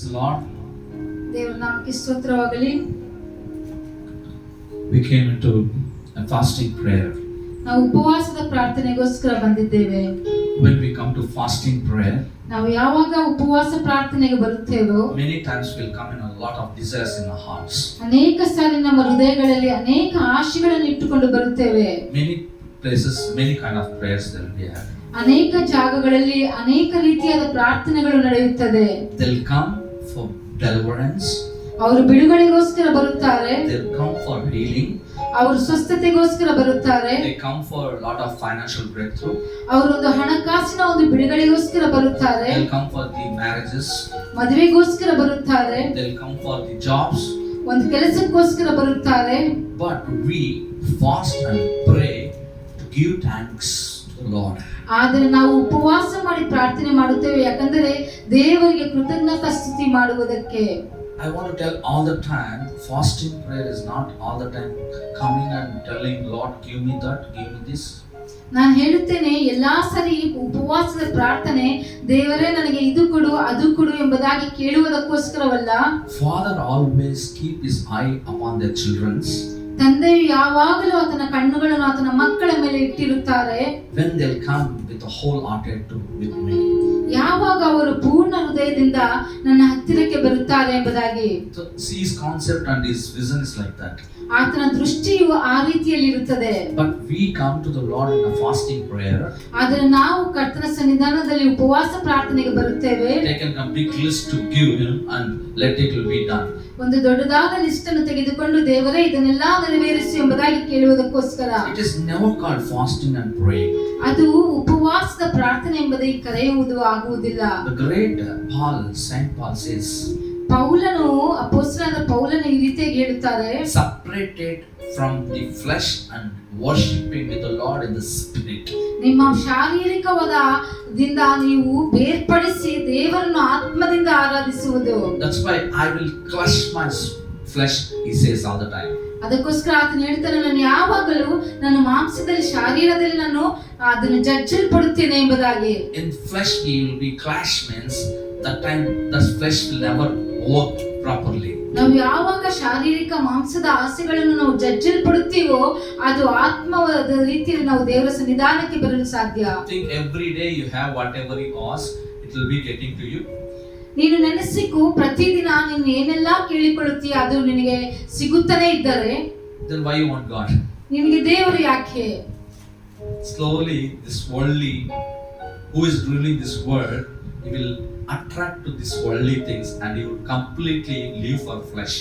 the Lord. ದೇವರ ನಾಮಕ್ಕೆ ಸ್ತೋತ್ರವಾಗಲಿ. We came into a fasting prayer. ನಾವು ಉಪವಾಸದ ಪ್ರಾರ್ಥನೆಗೋಸ್ಕರ ಬಂದಿದ್ದೇವೆ. When we come to fasting prayer, ನಾವು ಯಾವಾಗ ಉಪವಾಸ ಪ್ರಾರ್ಥನೆಗೆ ಬರುತ್ತೇವೋ many times will come in a lot of desires in our hearts. ಅನೇಕ ಸಾರಿ ನಮ್ಮ ಹೃದಯಗಳಲ್ಲಿ ಅನೇಕ ಆಶೆಗಳನ್ನು ಇಟ್ಟುಕೊಂಡು ಬರುತ್ತೇವೆ. Many places, many kind of prayers there will be having. ಅನೇಕ ಜಾಗಗಳಲ್ಲಿ ಅನೇಕ ರೀತಿಯಾದ ಪ್ರಾರ್ಥನೆಗಳು ನಡೆಯುತ್ತದೆ. They'll come for deliverance. ಅವರು ಬಿಡುಗಡೆಗೋಸ್ಕರ ಬರುತ್ತಾರೆ. They'll come for healing. ಅವರು ಸ್ವಸ್ಥತೆಗೋಸ್ಕರ ಬರುತ್ತಾರೆ. They come for a lot of financial breakthrough. ಅವರೊಂದು ಹಣಕಾಸಿನ ಒಂದು ಬಿಡುಗಡೆಗೋಸ್ಕರ ಬರುತ್ತಾರೆ. They'll come for the marriages. ಮದುವೆಗೋಸ್ಕರ ಬರುತ್ತಾರೆ. They'll come for the jobs. ಒಂದು ಕೆಲಸಕ್ಕೋಸ್ಕರ ಬರುತ್ತಾರೆ. But we fast and pray to give thanks to the Lord. ಆದರೆ ನಾವು ಉಪವಾಸ ಮಾಡಿ ಪ್ರಾರ್ಥನೆ ಮಾಡುತ್ತೇವೆ, ಯಾಕಂದರೆ ದೇವರಿಗೆ ಕೃತಜ್ಞತಾ ಸ್ತುತಿ ಮಾಡುವುದಕ್ಕೆ. I want to tell all the time, fasting prayer is not all the time coming and telling Lord, give me that, give me this. ನಾನು ಹೇಳುತ್ತೇನೆ, ಎಲ್ಲಾ ಸರಿ ಉಪವಾಸದ ಪ್ರಾರ್ಥನೆ ದೇವರೇ ನನಗೆ ಇದು ಕೊಡು ಅದು ಕೊಡು ಎಂಬುದಾಗಿ ಕೇಳುವುದಕ್ಕೋಸ್ಕರವಲ್ಲ. Father always keep his eye upon their children's. ತಂದೆಯು ಯಾವಾಗಲೂ ಆತನ ಕಣ್ಣುಗಳನ್ನು ಆತನ ಮಕ್ಕಳ ಮೇಲೆ ಇಟ್ಟಿರುತ್ತಾರೆ. When they'll come with a wholehearted with me. ಯಾವಾಗ ಅವರು ಪೂರ್ಣ ಹೃದಯದಿಂದ ನನ್ನ ಹತ್ತಿರಕ್ಕೆ ಬರುತ್ತಾರೆ ಎಂಬುದಾಗಿ. So his concept and his vision is like that. ಆತನ ದೃಷ್ಟಿಯು ಆ ರೀತಿಯಲ್ಲಿ ಇರುತ್ತದೆ. But we come to the Lord in a fasting prayer. ಆದರೆ ನಾವು ಕರ್ತನ ಸನ್ನಿಧಾನದಲ್ಲಿ ಉಪವಾಸ ಪ್ರಾರ್ಥನೆಗೆ ಬರುತ್ತೇವೆ. Take a big list to give him and let it will be done. ಒಂದು ದೊಡ್ಡದಾದ ಲಿಸ್ಟ್ ಅನ್ನು ತೆಗೆದುಕೊಂಡು ದೇವರೇ ಇದನ್ನೆಲ್ಲ ನೆರವೇರಿಸಿ ಎಂಬುದಾಗಿ ಕೇಳುವುದಕ್ಕೋಸ್ಕರ. It is never called fasting and praying. ಅದು ಉಪವಾಸದ ಪ್ರಾರ್ಥನೆ ಎಂಬುದಾಗಿ ಕರೆಯುವುದು ಆಗುವುದಿಲ್ಲ. The great Saint Paul says, ಪೌಲನು ಅಪೊಸ್ತಲನಾದ ಪೌಲನು ಈ ರೀತಿಯಾಗಿ ಹೇಳುತ್ತಾರೆ, separated from the flesh and worshiping with the Lord in the spirit. ನಿಮ್ಮ ಶಾರೀರಿಕವಾದದಿಂದ ನೀವು ಬೇರ್ಪಡಿಸಿ ದೇವರನ್ನು ಆತ್ಮದಿಂದ ಆರಾಧಿಸುವುದು. That's why I will crush my flesh, he says all the time. ಅದಕ್ಕೋಸ್ಕರ ಆತನು ಹೇಳ್ತಾನೆ, ನಾನು ಯಾವಾಗಲೂ ನನ್ನ ಮಾಂಸದಲ್ಲಿ ಶಾರೀರದಲ್ಲಿ ನಾನು ಅದನ್ನು ಜಜ್ಜಲ್ಪಡುತ್ತೇನೆ ಎಂಬುದಾಗಿ. In flesh he will be clash means that time the flesh will never work properly. ನಾವು ಯಾವಾಗ ಶಾರೀರಿಕ ಮಾಂಸದ ಆಸೆಗಳನ್ನು ನಾವು ಜಜ್ಜಲ್ಪಡುತ್ತೀವೋ ಅದು ಆತ್ಮವಾದ ರೀತಿಯಲ್ಲಿ ನಾವು ದೇವರ ಸನ್ನಿಧಾನಕ್ಕೆ ಬರಲು ಸಾಧ್ಯ. Think every day you have whatever you ask, it will be getting to you. ನೀನು ನೆನೆಸಿಕು ಪ್ರತಿದಿನ ನೀನು ಏನೆಲ್ಲ ಕೇಳಿಕೊಳ್ಳುತ್ತೀಯ ಅದು ನಿನಗೆ ಸಿಗುತ್ತಾನೆ ಇದ್ದರೆ, then why you want God? ನಿನಗೆ ದೇವರು ಯಾಕೆ? Slowly this worldly who is ruling this world, he will attract to these worldly things and he will completely live for flesh.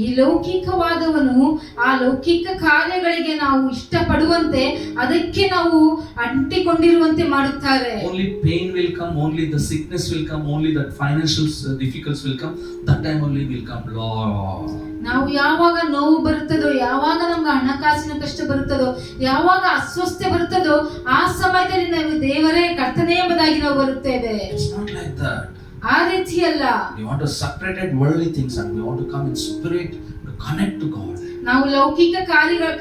ಈ ಲೌಕಿಕವಾದವನು ಆ ಲೌಕಿಕ ಕಾರ್ಯಗಳಿಗೆ ನಾವು ಇಷ್ಟಪಡುವಂತೆ ಅದಕ್ಕೆ ನಾವು ಅಂಟಿಕೊಂಡಿರುವಂತೆ ಮಾಡುತ್ತಾರೆ. Only pain will come, only the sickness will come, only that financial difficulties will come, that time only will come Lord. ನಾವು ಯಾವಾಗ ನೋವು ಬರುತ್ತದೋ, ಯಾವಾಗ ನಮ್ಗೆ ಹಣಕಾಸಿನ ಕಷ್ಟ ಬರುತ್ತದೋ, ಯಾವಾಗ ಅಸ್ವಸ್ಥತೆ ಬರುತ್ತದೋ ಆ ಸಮಯದಲ್ಲಿ ನಾವು ದೇವರೇ ಕರ್ತನೇ ಎಂಬುದಾಗಿ ನಾವು ಬರುತ್ತೇವೆ. It's not like that. ಆ ರೀತಿಯಲ್ಲ. We want to separate worldly things and we want to come in spirit to connect to God. ನಾವು ಲೌಕಿಕ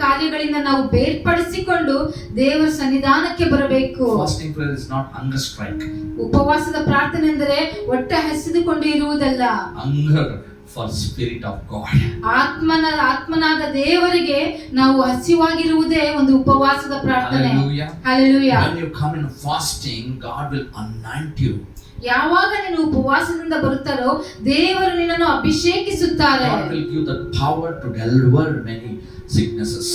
ಕಾರ್ಯಗಳಿಂದ ನಾವು ಬೇರ್ಪಡಿಸಿಕೊಂಡು ದೇವರ ಸನ್ನಿಧಾನಕ್ಕೆ ಬರಬೇಕು. Fasting prayer is not hunger strike. ಉಪವಾಸದ ಪ್ರಾರ್ಥನೆ ಎಂದರೆ ಹೊಟ್ಟೆ ಹಸಿದುಕೊಂಡು ಇರುವುದಲ್ಲ. Hunger for spirit of God. ಆತ್ಮನಾದ ದೇವರಿಗೆ ನಾವು ಹಸಿವಾಗಿರುವುದೇ ಒಂದು ಉಪವಾಸದ ಪ್ರಾರ್ಥನೆ. Hallelujah. Hallelujah. When you come in fasting, God will anoint you. ಯಾವಾಗ ನೀನು ಉಪವಾಸದಿಂದ ಬರುತ್ತಾರೋ ದೇವರು ನಿನ್ನನ್ನು ಅಭಿಷೇಕಿಸುತ್ತಾರೆ. God will give the power to deliver many sicknesses.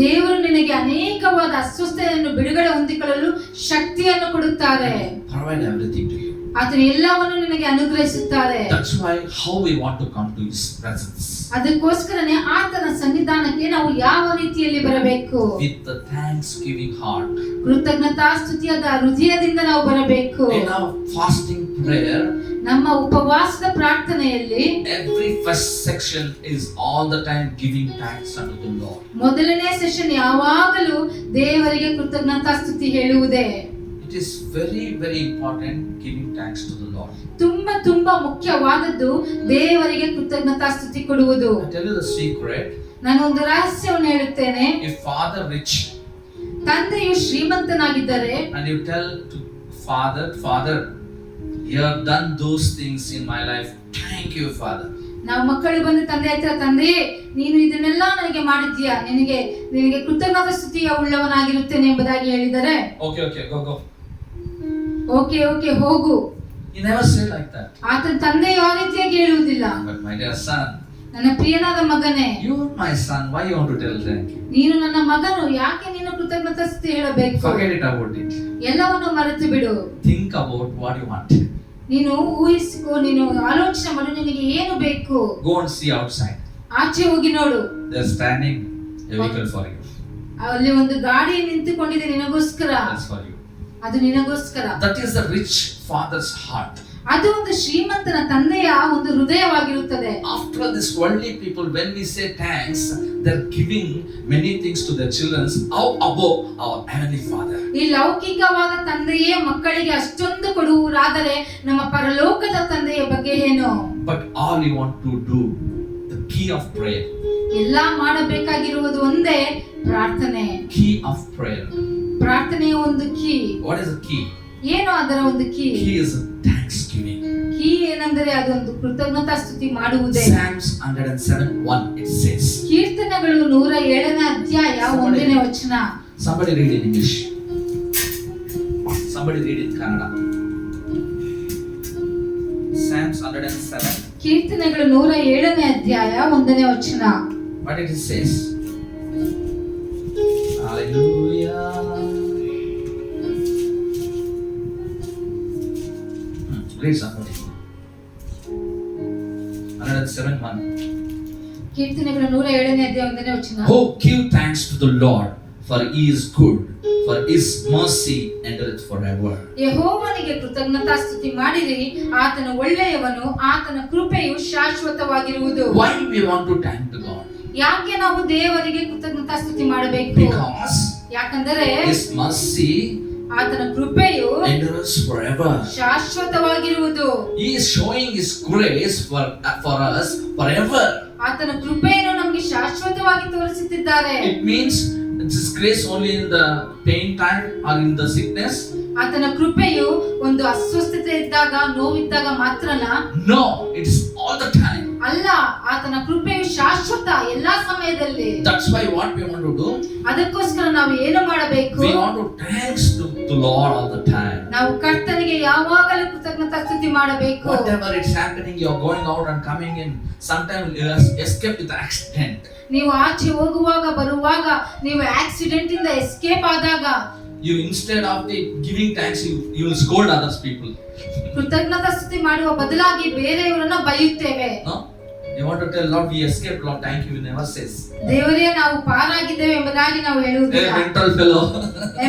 ದೇವರು ನಿನಗೆ ಅನೇಕವಾದ ಅಸ್ವಸ್ಥತೆಯನ್ನು ಬಿಡುಗಡೆ ಹೊಂದಿಕೊಳ್ಳಲು ಶಕ್ತಿಯನ್ನು ಕೊಡುತ್ತಾರೆ. Provide everything to you. ಆತನು ಎಲ್ಲವನ್ನು ನಿನಗೆ ಅನುಗ್ರಹಿಸುತ್ತಾರೆ. That's why how we want to come to his presence. ಅದಕ್ಕೋಸ್ಕರನೇ ಆತನ ಸನ್ನಿಧಾನಕ್ಕೆ ನಾವು ಯಾವ ರೀತಿಯಲ್ಲಿ ಬರಬೇಕು? With the thanksgiving heart. ಕೃತಜ್ಞತಾ ಸ್ತುತಿಯಾದ ಹೃದಯದಿಂದ ನಾವು ಬರಬೇಕು. In our fasting prayer, ನಮ್ಮ ಉಪವಾಸದ ಪ್ರಾರ್ಥನೆಯಲ್ಲಿ every first section is all the time giving thanks unto the Lord. ಮೊದಲನೇ ಸೆಷನ್ ಯಾವಾಗಲೂ ದೇವರಿಗೆ ಕೃತಜ್ಞತಾ ಸ್ತುತಿ ಹೇಳುವುದೇ. It is very very important giving thanks to the Lord. ತುಂಬಾ ಮುಖ್ಯವಾದದ್ದು ದೇವರಿಗೆ ಕೃತಜ್ಞತಾ ಸ್ತುತಿ ಕೊಡುವುದು. I tell you the secret. ನಾನು ಒಂದು ರಹಸ್ಯವನ್ನು ಹೇಳುತ್ತೇನೆ. If father rich, ತಂದೆಯು ಶ್ರೀಮಂತನಾಗಿದ್ದರೆ, and you tell to father, You have done those things in my life. Thank you, Father. ನಾವು ಮಕ್ಕಳು ಬಂದು ತಂದೆ ಹತ್ರ, ತಂದೆ ನೀನು ಇದನ್ನೆಲ್ಲ ನನಗೆ ಮಾಡಿದ್ಯಾ, ನಿನಗೆ ಕೃತಜ್ಞತಾ ಸ್ತುತಿಯ ಉಳ್ಳವನಾಗಿರುತ್ತೇನೆ ಎಂಬುದಾಗಿ ಹೇಳಿದರೆ, Okay, go. ಓಕೆ ಹೋಗು. He never said like that. ಆತನ ತಂದೆ ಯಾವ ರೀತಿಯಾಗಿ ಹೇಳುವುದಿಲ್ಲ. But my dear son, ನನ್ನ ಪ್ರಿಯನಾದ ಮಗನೇ, you are my son. Why you want to tell thank you? ನೀನು ನನ್ನ ಮಗನು, ಯಾಕೆ ನೀನು ಕೃತಜ್ಞತಾ ಸ್ತುತಿ ಹೇಳಬೇಕು? Forget it about it. ಎಲ್ಲವನ್ನು ಮರೆತು ಬಿಡು. Think about what you want. ನೀನು ಊಹಿಸಿಕೋ, ನೀನು ಆಲೋಚನೆ ಮಾಡು, ನಿನಗೆ ಏನು ಬೇಕು. Go and see outside. ಆಚೆ ಹೋಗಿ ನೋಡು. They are standing a vehicle for you. ಅಲ್ಲಿ ಒಂದು ಗಾಡಿ ನಿಂತುಕೊಂಡಿದೆ ನಿನಗೋಸ್ಕರ. That's for you. ಅದು ನಿನಗೋಸ್ಕರ. That is the rich father's heart. ಅದು ಒಂದು ಶ್ರೀಮಂತನ ತಂದೆಯ ಒಂದು ಹೃದಯವಾಗಿರುತ್ತದೆ. After this worldly people, when we say thanks, they're giving many things to their children. How above our heavenly Father? ಈ ಲೌಕಿಕವಾದ ತಂದೆಯೇ ಮಕ್ಕಳಿಗೆ ಅಷ್ಟೊಂದು ಕೊಡುವರಾದರೆ ನಮ್ಮ ಪರಲೋಕದ ತಂದೆಯ ಬಗ್ಗೆ ಏನು? But all you want to do, the key of prayer. ಎಲ್ಲ ಮಾಡಬೇಕಾಗಿರುವುದು ಒಂದೇ, ಪ್ರಾರ್ಥನೆ. Key of prayer. ಪ್ರಾರ್ಥನೆಯ ಒಂದು key. What is the key? ಏನು ಅದರ ಒಂದು key? Key is thanksgiving. Key ಏನಂದರೆ ಅದೊಂದು ಕೃತಜ್ಞತಾ ಸ್ತುತಿ ಮಾಡುವುದೇ. Psalms 107:1 it says. ಕೀರ್ತನೆಗಳು 107ನೇ ಅಧ್ಯಾಯ 1ನೇ ವಚನ. Somebody read in English. Somebody read in Kannada. Psalms 107. ಕೀರ್ತನೆಗಳು 107ನೇ ಅಧ್ಯಾಯ 1ನೇ ವಚನ. What it says? Hallelujah. Read somebody. 107:1. ಕೀರ್ತನೆಗಳು 107ನೇ ಅಧ್ಯಾಯ 1ನೇ ವಚನ. Oh, give thanks to the Lord, for He is good, for His mercy endureth forever. ಯೆಹೋವನಿಗೆ ಕೃತಜ್ಞತಾ ಸ್ತುತಿ ಮಾಡಿರಿ, ಆತನು ಒಳ್ಳೆಯವನು, ಆತನ ಕೃಪೆಯು ಶಾಶ್ವತವಾಗಿರುವುದು. Why we want to thank the God? ಯಾಕೆ ನಾವು ದೇವರಿಗೆ ಕೃತಜ್ಞತಾ ಸ್ತುತಿ ಮಾಡಬೇಕು? Because ಯಾಕಂದರೆ His mercy ಆತನ ಕೃಪೆಯು endures forever. ಶಾಶ್ವತವಾಗಿರುವುದು. He is showing His grace for us forever. ಆತನ ಕೃಪೆಯನ್ನು ನಮಗೆ ಶಾಶ್ವತವಾಗಿ ತೋರಿಸುತ್ತಿದ್ದಾರೆ. It means His grace only in the pain time or in the sickness. ಆತನ ಕೃಪೆಯು ಒಂದು ಅಸ್ವಸ್ಥತೆ ಇದ್ದಾಗ, ನೋವಿದ್ದಾಗ ಮಾತ್ರನ? No, it is all the time. ಅಲ್ಲ, ಆತನ ಕೃಪೆಯು ಶಾಶ್ವತ, ಎಲ್ಲಾ ಸಮಯದಲ್ಲಿ. That's why what we want to do, ಅದಕ್ಕೋಸ್ಕರ ನಾವು ಏನು ಮಾಡಬೇಕು? we want to thanks to the Lord all the time. ನಾವು ಕರ್ತನಿಗೆ ಯಾವಾಗಲೂ ಕೃತಜ್ಞತಾ ಸ್ತುತಿ ಮಾಡಬೇಕು. Whatever it's happening, you are going out and coming in. Sometimes you escape with accident. ನೀವು ಆಚೆ ಹೋಗುವಾಗ ಬರುವಾಗ, ನೀವು ಆಕ್ಸಿಡೆಂಟ್ ಇಂದ ಎಸ್ಕೇಪ್ ಆದಾಗ, You instead of giving thanks, you will scold others people. ಕೃತಜ್ಞತಾ ಸ್ತುತಿ ಮಾಡುವ ಬದಲಾಗಿ ಬೇರೆಯವರನ್ನ ಬೈಯುತ್ತೇವೆ. No, you want to tell Lord we escaped, Lord thank you, never says. ದೇವರೇ ನಾವು ಪಾರಾಗಿದ್ದೇವೆ ಎಂಬುದಾಗಿ ನಾವು ಹೇಳುವುದಿಲ್ಲ. A mental fellow.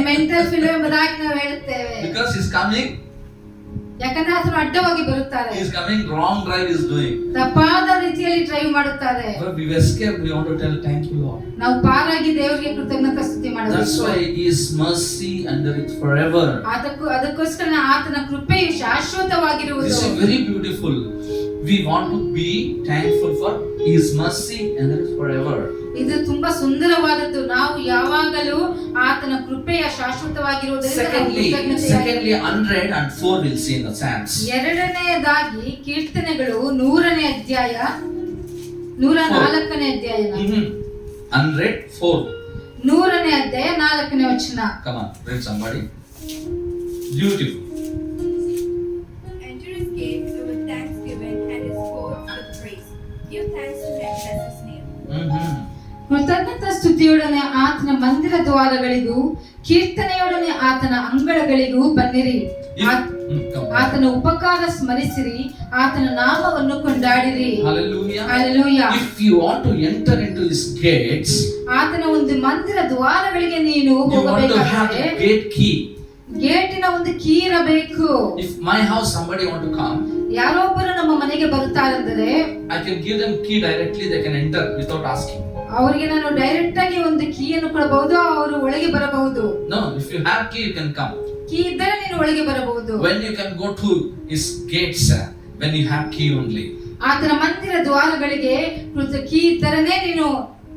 Mental Philo ಎಂಬುದಾಗಿ ನಾವು ಹೇಳುತ್ತೇವೆ. Because he's coming. ಯಾಕಂದ್ರೆ ಆತನು ಅಡ್ಡವಾಗಿ ಬರುತ್ತಾರೆ. He's coming, wrong drive is doing. ತಪ್ಪಾದ ರೀತಿಯಲ್ಲಿ ಡ್ರೈವ್ ಮಾಡುತ್ತಾರೆ. But we escaped, we want to tell thank you Lord. ನಾವು ಪಾರಾಗಿ ದೇವರಿಗೆ ಕೃತಜ್ಞತಾ ಸ್ತುತಿ ಮಾಡಬೇಕು. That's why His mercy endureth forever. ಅದಕ್ಕೋಸ್ಕರ ಆತನ ಕೃಪೆಯು ಶಾಶ್ವತವಾಗಿರುವುದು. This is very beautiful. We want to be thankful for His mercy endureth forever. ಇದು ತುಂಬಾ ಸುಂದರವಾದದ್ದು. ನಾವು ಯಾವಾಗಲೂ ಆತನ ಕೃಪೆಯ ಶಾಶ್ವತವಾಗಿರುವುದರಿಂದ Secondly 104 we'll see in the Psalms. ಎರಡನೆಯದಾಗಿ ಕೀರ್ತನೆಗಳು 100ನೇ ಅಧ್ಯಾಯ 104ನೇ ಅಧ್ಯಾಯ 104. 100ನೇ ಅಧ್ಯಾಯ 4ನೇ ವಚನ. Come on, read somebody. Beautiful. Enter his gates with thanksgiving and his courts with praise. Give thanks to him, bless his name. ಕೃತಜ್ಞತಾ ಸ್ತುತಿಯೊಡನೆ ಆತನ ಮಂದಿರ ದ್ವಾರಗಳಿಗೂ, ಕೀರ್ತನೆಯೊಡನೆ ಆತನ ಅಂಗಳಗಳಿಗೂ ಬನ್ನಿರಿ. ಆತನ ಉಪಕಾರ ಸ್ಮರಿಸಿರಿ, ಆತನ ನಾಮವನ್ನು ಕೊಂಡಾಡಿರಿ. Hallelujah. Hallelujah. If you want to enter into His gates, ಆತನ ಒಂದು ಮಂದಿರ ದ್ವಾರಗಳಿಗೆ ನೀನು you want to have ಹೋಗಬೇಕಾದರೆ the gate key. ಗೇಟಿನ ಒಂದು ಕೀ ಇರಬೇಕು. If my house somebody want to come, ಯಾರೊಬ್ಬರು ನಮ್ಮ ಮನೆಗೆ ಬರುತ್ತಾರೆಂದರೆ I can give them key directly, they can enter without asking. ಅವರಿಗೆ ನಾನು ಡೈರೆಕ್ಟ್ ಆಗಿ ಒಂದು ಕೀಯನ್ನು ಕೊಡಬಹುದು, ಅವರು ಒಳಗೆ ಬರಬಹುದು. No, if you have key you can come. Key ಇದ್ದರೆ ನೀನು ಒಳಗೆ ಬರಬಹುದು. When you can go to His gates, when you have key only. ಆತನ ಮಂದಿರ ದ್ವಾರಗಳಿಗೆ ಕೀ ಇದ್ದರನೇ ನೀನು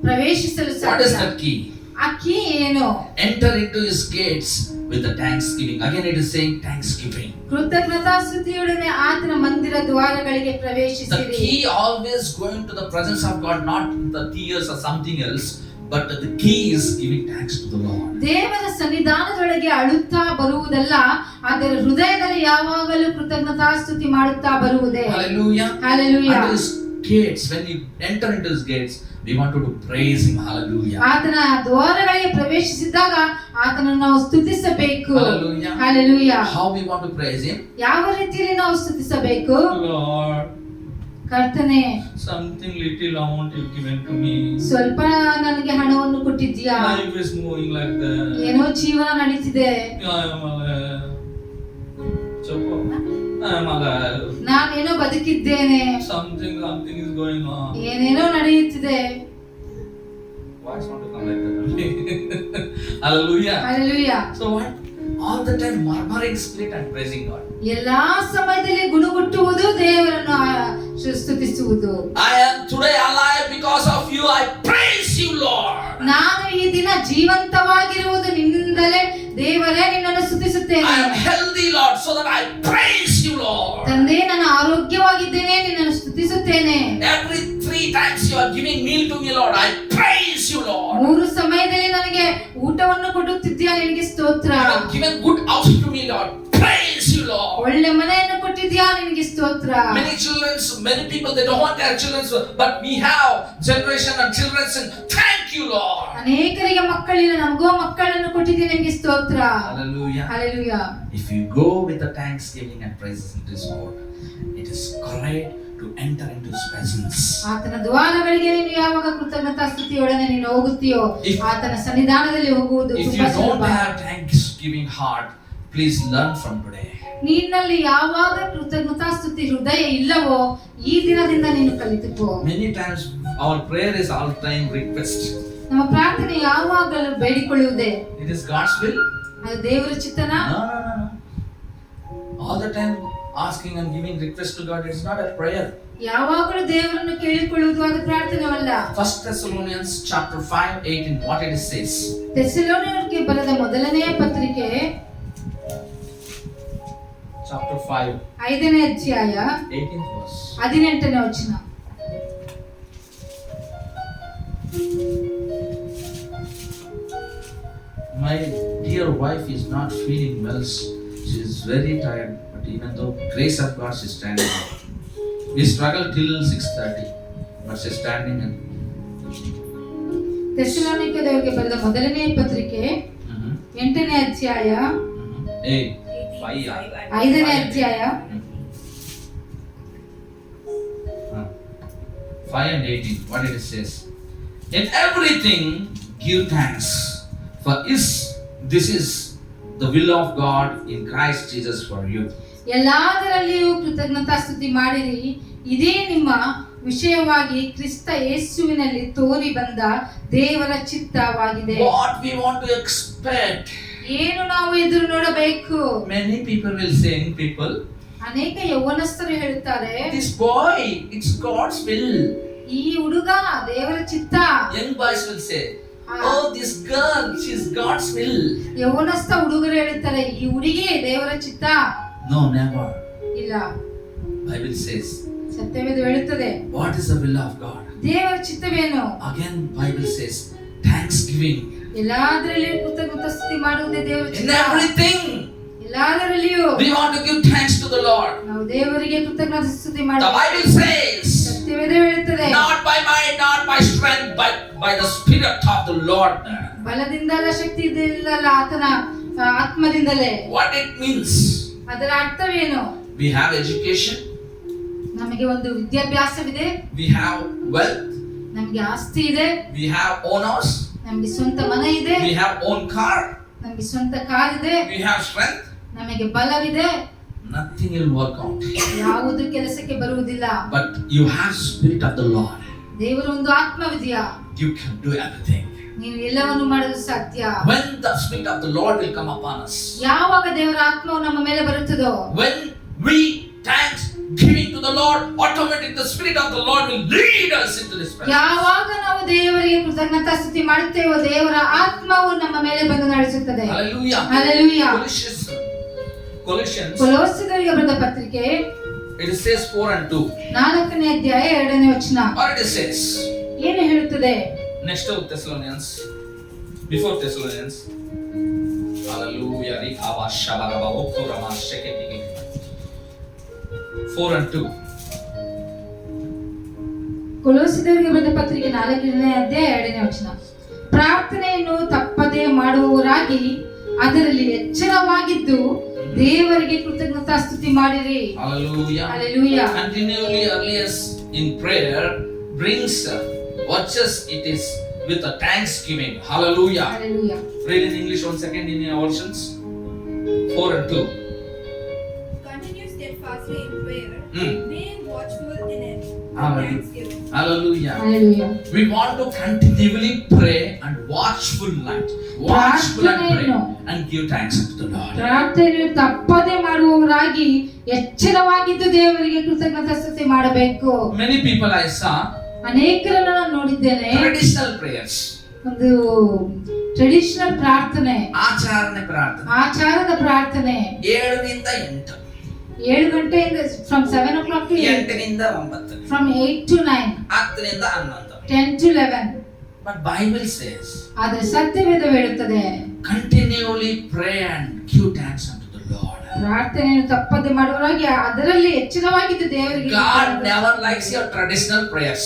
ಪ್ರವೇಶಿಸಲು What is ಸಾಧ್ಯ. that key? ಆ ಕೀ ಏನು? Enter into His gates with the thanksgiving. Again it is saying thanksgiving. ಕೃತಜ್ಞತಾಸ್ತುತಿಯೊಡನೆ ಆತನ ಮಂದಿರ ದ್ವಾರಗಳಿಗೆ The ಪ್ರವೇಶಿಸಿರಿ. key always going to the presence of God, not the tears or something else, but the key is giving thanks to the Lord. ದೇವರ ಸನ್ನಿಧಾನದೊಳಗೆ ಅಳುತ್ತಾ ಬರುವುದಲ್ಲ, ಅದರ ಹೃದಯದಲ್ಲಿ ಯಾವಾಗಲೂ ಕೃತಜ್ಞತಾಸ್ತುತಿ ಮಾಡುತ್ತಾ ಬರುವುದೇ. Hallelujah. Hallelujah. At his gates, when you enter into his gates, we want to praise him. Hallelujah. ಆತನ ದ್ವಾರಗಳಿಗೆ ಪ್ರವೇಶಿಸಿದಾಗ ಆತನನ್ನು ನಾವು ಸ್ತುತಿಸಬೇಕು. Hallelujah. Hallelujah. How we want to praise him? ಯಾವ ರೀತಿಯಲ್ಲಿ ನಾವು ಸ್ತುತಿಸಬೇಕು? Lord, ಕರ್ತನೇ, something little amount you've given to me. ಸ್ವಲ್ಪ ನನಗೆ ಹಣವನ್ನು ಕೊಟ್ಟಿದ್ದೀಯಾ? Life is moving like that. ಏನೋ ಜೀವನ ನಡೀತಿದೆ, I am alive. I am alive. ನಾನೇನೋ ಬದುಕಿದ್ದೇನೆ, Something is going on. ಏನೇನೋ ನಡೆಯುತ್ತಿದೆ. Voice want to come like that. Hallelujah. Hallelujah. So what? All the time murmuring spirit and praising God. ಎಲ್ಲಾ ಸಮಯದಲ್ಲಿ ಗುಣಗುಟ್ಟುವುದು, ದೇವರನ್ನು ಸ್ತುತಿಸುವುದು. I am today alive because of you. I praise you, Lord. ನಾನು ಈ ದಿನ ಜೀವಂತವಾಗಿರುವುದು ನಿನ್ನಿಂದಲೇ, ದೇವರೇ ನಿನ್ನನ್ನು ಸ್ತುತಿಸುತ್ತೇನೆ. I am healthy, Lord, so that I praise you, Lord. ತಂದೆ, ನಾನು ಆರೋಗ್ಯವಾಗಿದ್ದೇನೆ, ನಿನ್ನನ್ನು ಸ್ತುತಿಸುತ್ತೇನೆ. Every 3 times you are giving meal to me, Lord, I praise you, Lord. 3 ಸಮಯದಲ್ಲಿ ನನಗೆ ಊಟವನ್ನು ಕೊಡುತ್ತಿದ್ದೀಯಾ, ನಿನಗೆ ಸ್ತೋತ್ರ. You have given good house to me, Lord. Praise you, Lord. ಒಳ್ಳೆ ಮನೆಯನ್ನು ಕೊಟ್ಟಿದ್ದೀಯಾ, ನಿನಗೆ ಸ್ತೋತ್ರ. Many people, they don't want their children, but we have generation and children. Thank you, Lord. ಅನೇಕರಿಗೆ ಮಕ್ಕಳಿಲ್ಲ, ನಮಗೋ ಮಕ್ಕಳನ್ನು ಕೊಟ್ಟಿದ್ದೀಯ, ನಿನಗೆ ಸ್ತೋತ್ರ. Hallelujah. Hallelujah. If you go with the thanksgiving and praises into His word, it is correct to enter into His presence. ಆತನ ದ್ವಾರಗಳಿಗೆ ನೀನು ಯಾವಾಗ ಕೃತಜ್ಞತಾ ಸ್ತುತಿಯೊಡನೆ ನೀನು ಹೋಗುತ್ತೀಯೋ, If- ಆತನ ಸನ್ನಿಧಾನದಲ್ಲಿ ಹೋಗುವುದು If ತುಂಬಾ you don't ಸುಲಭ. have thanksgiving heart, please learn from today. ನಿನ್ನಲ್ಲಿ ಯಾವಾಗ ಕೃತಜ್ಞತಾ ಸ್ತುತಿ ಹೃದಯ ಇಲ್ಲವೋ, ಈ ದಿನದಿಂದ ನೀನು ಕಲಿತುಕೋ. Many times our prayer is all time request. ನಮ್ಮ ಪ್ರಾರ್ಥನೆ ಯಾವಾಗಲೂ ಬೇಡಿಕೊಳ್ಳುವುದೇ. It is God's will. ಅದು ದೇವರ ಚಿತ್ತನ? No. All the time asking and giving request to God, it's not a prayer. ಯಾವಾಗಲೂ ದೇವರನ್ನು ಕೇಳಿಕೊಳ್ಳುವುದು ಅದು ಪ್ರಾರ್ಥನೆವಲ್ಲ. 1 Thessalonians chapter 5:18, what it says. ಥೆಸಲೋನಿಯರಿಗೆ ಬರೆದ ಮೊದಲನೆಯ ಪತ್ರಿಕೆ Chapter 5, 5ನೇ ಅಧ್ಯಾಯ 18th verse. 18ನೇ ವಚನ. My dear wife is not feeling well. She is very tired, but even though grace of God, she is standing up. We struggle till 6:30, but she is standing and ಥೆಸಲೋನಿಕದವರಿಗೆ ಬರೆದ ಮೊದಲನೆಯ ಪತ್ರಿಕೆ 8ನೇ ಅಧ್ಯಾಯ 5ನೇ ಅಧ್ಯಾಯ 5 and 18, what it says. In everything give thanks, for this is the will of God in Christ Jesus for you. ಎಲ್ಲದರಲ್ಲಿಯೂ ಕೃತಜ್ಞತಾ ಸ್ತುತಿ ಮಾಡಿರಿ, ಇದೇ ನಿಮ್ಮ ವಿಷಯವಾಗಿ ಕ್ರಿಸ್ತ ಯೇಸುವಿನಲ್ಲಿ ತೋರಿ ಬಂದ ದೇವರ ಚಿತ್ತವಾಗಿದೆ. What we want to expect. ಏನು ನಾವು ಎದುರು ನೋಡಬೇಕು? Many people will say, people, ಅನೇಕ ಯೌವನಸ್ಥರು ಹೇಳುತ್ತಾರೆ, this boy, it's God's will. ಈ ಹುಡುಗ ದೇವರ ಚಿತ್ತ. Young boys will say, oh, this girl, she's God's will. ಯೌವನಸ್ಥ ಹುಡುಗರು ಹೇಳುತ್ತಾರೆ, ಈ ಹುಡುಗಿ ದೇವರ ಚಿತ್ತ. No, never. ಇಲ್ಲ, Bible says, ಸತ್ಯವೇದ ಹೇಳುತ್ತದೆ, what is the will of God? ದೇವರ ಚಿತ್ತವೇನು? Again, Bible says, thanksgiving. ಎಲ್ಲದರಲ್ಲಿಯೂ ಕೃತಜ್ಞತಾ ಸ್ತುತಿ ಮಾಡುವುದೇ ದೇವರ In ಚಿತ್ತ. everything, ಎಲ್ಲದರಲ್ಲಿಯೂ we want to give thanks to the Lord. ನಾವು ದೇವರಿಗೆ ಕೃತಜ್ಞತಾ ಸ್ತುತಿ The ಮಾಡಬೇಕು. Bible says, ಸತ್ಯವೇದ ಹೇಳುತ್ತದೆ, not by might, not by strength, but by the Spirit of the Lord. ಬಲದಿಂದಲ್ಲ, ಶಕ್ತಿಯಿಂದಲ್ಲ, ಆತನ ಆತ್ಮದಿಂದಲೇ. What it means? ಅದರ ಅರ್ಥವೇನು? We have education, ನಮಗೆ ಒಂದು ವಿದ್ಯಾಭ್ಯಾಸವಿದೆ, we have wealth, ನಮಗೆ ಆಸ್ತಿ ಇದೆ, we have own house, ನಮಗೆ ಸ್ವಂತ ಮನೆ ಇದೆ, we have own car, ನಮಗೆ ಸ್ವಂತ ಕಾರ್ ಇದೆ, we have strength. ನಮಗೆ ಬಲವಿದೆ. Nothing will work out. ಯಾವುದು ಕೆಲಸಕ್ಕೆ ಬರುವುದಿಲ್ಲ. But you have Spirit of the Lord. ದೇವರ ಒಂದು ಆತ್ಮವಿದೆಯಾ, You can do everything. ನೀವು ಎಲ್ಲವನ್ನು ಮಾಡಲು ಸಾಧ್ಯ. When the Spirit of the Lord will come upon us, ಯಾವಾಗ ದೇವರ ಆತ್ಮವು ನಮ್ಮ ಮೇಲೆ ಬರುತ್ತದೋ, when we thanks giving to the Lord, automatically the Spirit of the Lord will lead us into this presence. ಯಾವಾಗ ನಾವು ದೇವರಿಗೆ ಕೃತಜ್ಞತಾ ಸ್ತುತಿ ಮಾಡುತ್ತೇವೋ ದೇವರ ಆತ್ಮವು ನಮ್ಮ ಮೇಲೆ ಬಂದು ನಡೆಸುತ್ತದೆ. Hallelujah. Hallelujah. Colossians. ಕೊಲೋಸ್ಯದವರಿಗೆ ಬರೆದ ಪತ್ರಿಕೆ It says 4 and 2. 4ನೇ ಅಧ್ಯಾಯ 2ನೇ ವಚನ. Or it says. ಏನು ಹೇಳುತ್ತದೆ? Next to Thessalonians. Before Thessalonians. Hallelujah. 4 and 2. ಕೊಲೋಸ್ಯದವರಿಗೆ ಬರೆದ ಪತ್ರಿಕೆ 4ನೇ ಅಧ್ಯಾಯ 2ನೇ ವಚನ. ಪ್ರಾರ್ಥನೆಯನ್ನು ತಪ್ಪದೆ ಮಾಡುವವರಾಗಿ ಅದರಲ್ಲಿ ಎಚ್ಚರವಾಗಿದ್ದು ದೇವರಿಗೆ ಕೃತಜ್ಞತಾ ಸ್ತುತಿ ಮಾಡಿರಿ. Hallelujah. Hallelujah. Continually earliest in prayer brings watches it is with a thanksgiving. Hallelujah. Hallelujah. Read in English one second in your versions. 4 and 2. Continue steadfastly in prayer, being watchful in it, Amen. thanksgiving. Hallelujah. Hallelujah. We want to continually pray and watchful night. Watchful and pray and give thanks unto the Lord. ಪ್ರಾರ್ಥನೆಯನ್ನು ತಪ್ಪದೆ ಮಾಡುವವರಾಗಿ ಎಚ್ಚರವಾಗಿದ್ದು ದೇವರಿಗೆ ಕೃತಜ್ಞತಾ ಸ್ತುತಿ ಮಾಡಬೇಕು. Many people I saw ಅನೇಕರನ್ನು ನಾನು ನೋಡಿದ್ದೇನೆ. traditional prayers. ಒಂದು ಟ್ರೆಡಿಷನಲ್ ಪ್ರಾರ್ಥನೆ, ಆಚರಣೆ ಪ್ರಾರ್ಥನೆ, ಆಚಾರದ ಪ್ರಾರ್ಥನೆ. 7 ರಿಂದ 8. 7 ಗಂಟೆಯಿಂದ from 7 o'clock to 8. 8 ರಿಂದ 9. From 8 to 9. 10 ರಿಂದ 11. 10 to 11. But Bible says, ಆದರೆ ಸತ್ಯವೇದ ಹೇಳುತ್ತದೆ continually pray and give thanks unto the Lord. ಪ್ರಾರ್ಥನೆಯನ್ನು ತಪ್ಪದೆ ಮಾಡುವವರಾಗಿ ಅದರಲ್ಲಿ ಎಚ್ಚರವಾಗಿದ್ದು ದೇವರಿಗೆ. God never likes your traditional prayers.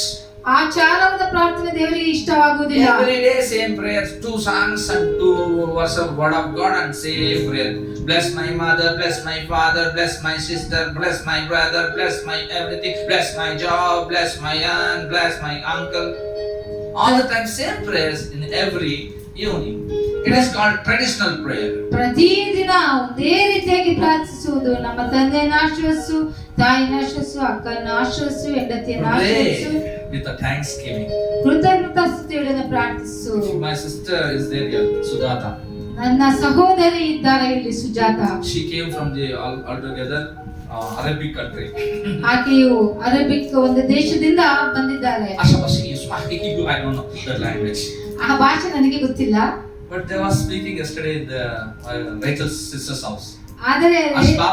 ಆಚಾರದ ಪ್ರಾರ್ಥನೆ ದೇವರಿಗೆ ಇಷ್ಟವಾಗುವುದಿಲ್ಲ. Every day same prayers, 2 songs and 2 verses of word of God and same prayer. Bless my mother, bless my father, bless my sister, bless my brother, bless my everything, bless my job, bless my aunt, bless my uncle. All the time same prayers in every evening. It is called traditional prayer. ಪ್ರತಿದಿನ ಒಂದೇ ರೀತಿಯಾಗಿ ಪ್ರಾರ್ಥಿಸುವುದು. ನಮ್ಮ ತಂದೆಯನ್ನು ಆಶೀರ್ವದಿಸು, ತಾಯಿಯನ್ನು ಆಶೀರ್ವದಿಸು, ಅಕ್ಕನ ಆಶೀರ್ವದಿಸು, ಹೆಂಡತಿಯನ್ನು ಆಶೀರ್ವದಿಸು. Pray with a thanksgiving. ಕೃತಜ್ಞತಾ ಸ್ತುತಿಯನ್ನು ಪ್ರಾರ್ಥಿಸು. My sister is there here, Sujata. ನನ್ನ ಸಹೋದರಿ ಇದ್ದಾರೆ ಇಲ್ಲಿ, Sujata. She came from the altogether Arabic country. ಆಕೆಯು ಅರೇಬಿಕ್ ಒಂದು ದೇಶದಿಂದ ಬಂದಿದ್ದಾರೆ. Ashabashi is speaking Hebrew. I don't know that language. ಆ ಭಾಷೆ ನನಗೆ ಗೊತ್ತಿಲ್ಲ. But they were speaking yesterday in the Rachel's sister's house. ಆದರೆ Ashba.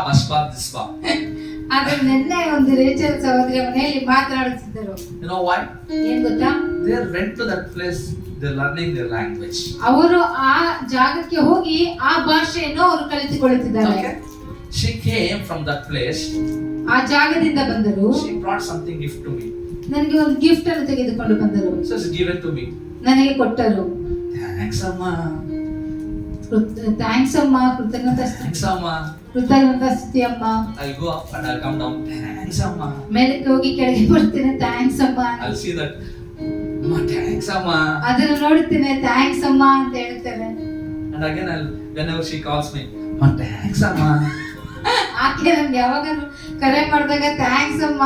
ನಿನ್ನೆ ಒಂದು ರೇಚಲ್ ಸಹೋದರಿಯ ಮನೆಯಲ್ಲಿ ಮಾತನಾಡುತ್ತಿದ್ದರು. You know why? ಏನ್ ಗೊತ್ತಾ? They went to that place. They're learning their language. ಅವರು ಆ ಜಾಗಕ್ಕೆ ಹೋಗಿ ಆ ಭಾಷೆಯನ್ನು ಅವರು ಕಲಿತುಕೊಳ್ಳುತ್ತಿದ್ದಾರೆ. Okay. She came from that place. ಆ ಜಾಗದಿಂದ ಬಂದರು. She brought something gift to me. ನನಗೆ ಒಂದು ಗಿಫ್ಟ್ ಅನ್ನು ತೆಗೆದುಕೊಂಡು ಬಂದರು. So she given to me. ನನಗೆ ಕೊಟ್ಟರು. Thanks Amma. ಥ್ಯಾಂಕ್ಸ್ ಅಮ್ಮ, ಕೃತಜ್ಞತಾ ಸ್ತುತಿ. Thanks Amma. ಕೃತಜ್ಞತಾ ಸ್ತುತಿ ಅಮ್ಮ. I'll go up and I'll come down. Thanks Amma. ಮೇಲಕ್ಕೆ ಹೋಗಿ ಕೆಳಗೆ ಬರ್ತೇನೆ, ಥ್ಯಾಂಕ್ಸ್ ಅಮ್ಮ. I'll see that. Amma, thanks Amma. ಅದನ್ನು ನೋಡುತ್ತೇನೆ, ಥ್ಯಾಂಕ್ಸ್ ಅಮ್ಮ ಅಂತ ಹೇಳ್ತೇನೆ. And again whenever she calls me, Amma, thanks Amma. ಆಕೆ ನನ್ಗೆ ಯಾವಾಗಾದ್ರೂ ಕರೆ ಮಾಡಿದಾಗ ಥ್ಯಾಂಕ್ಸ್ ಅಮ್ಮ.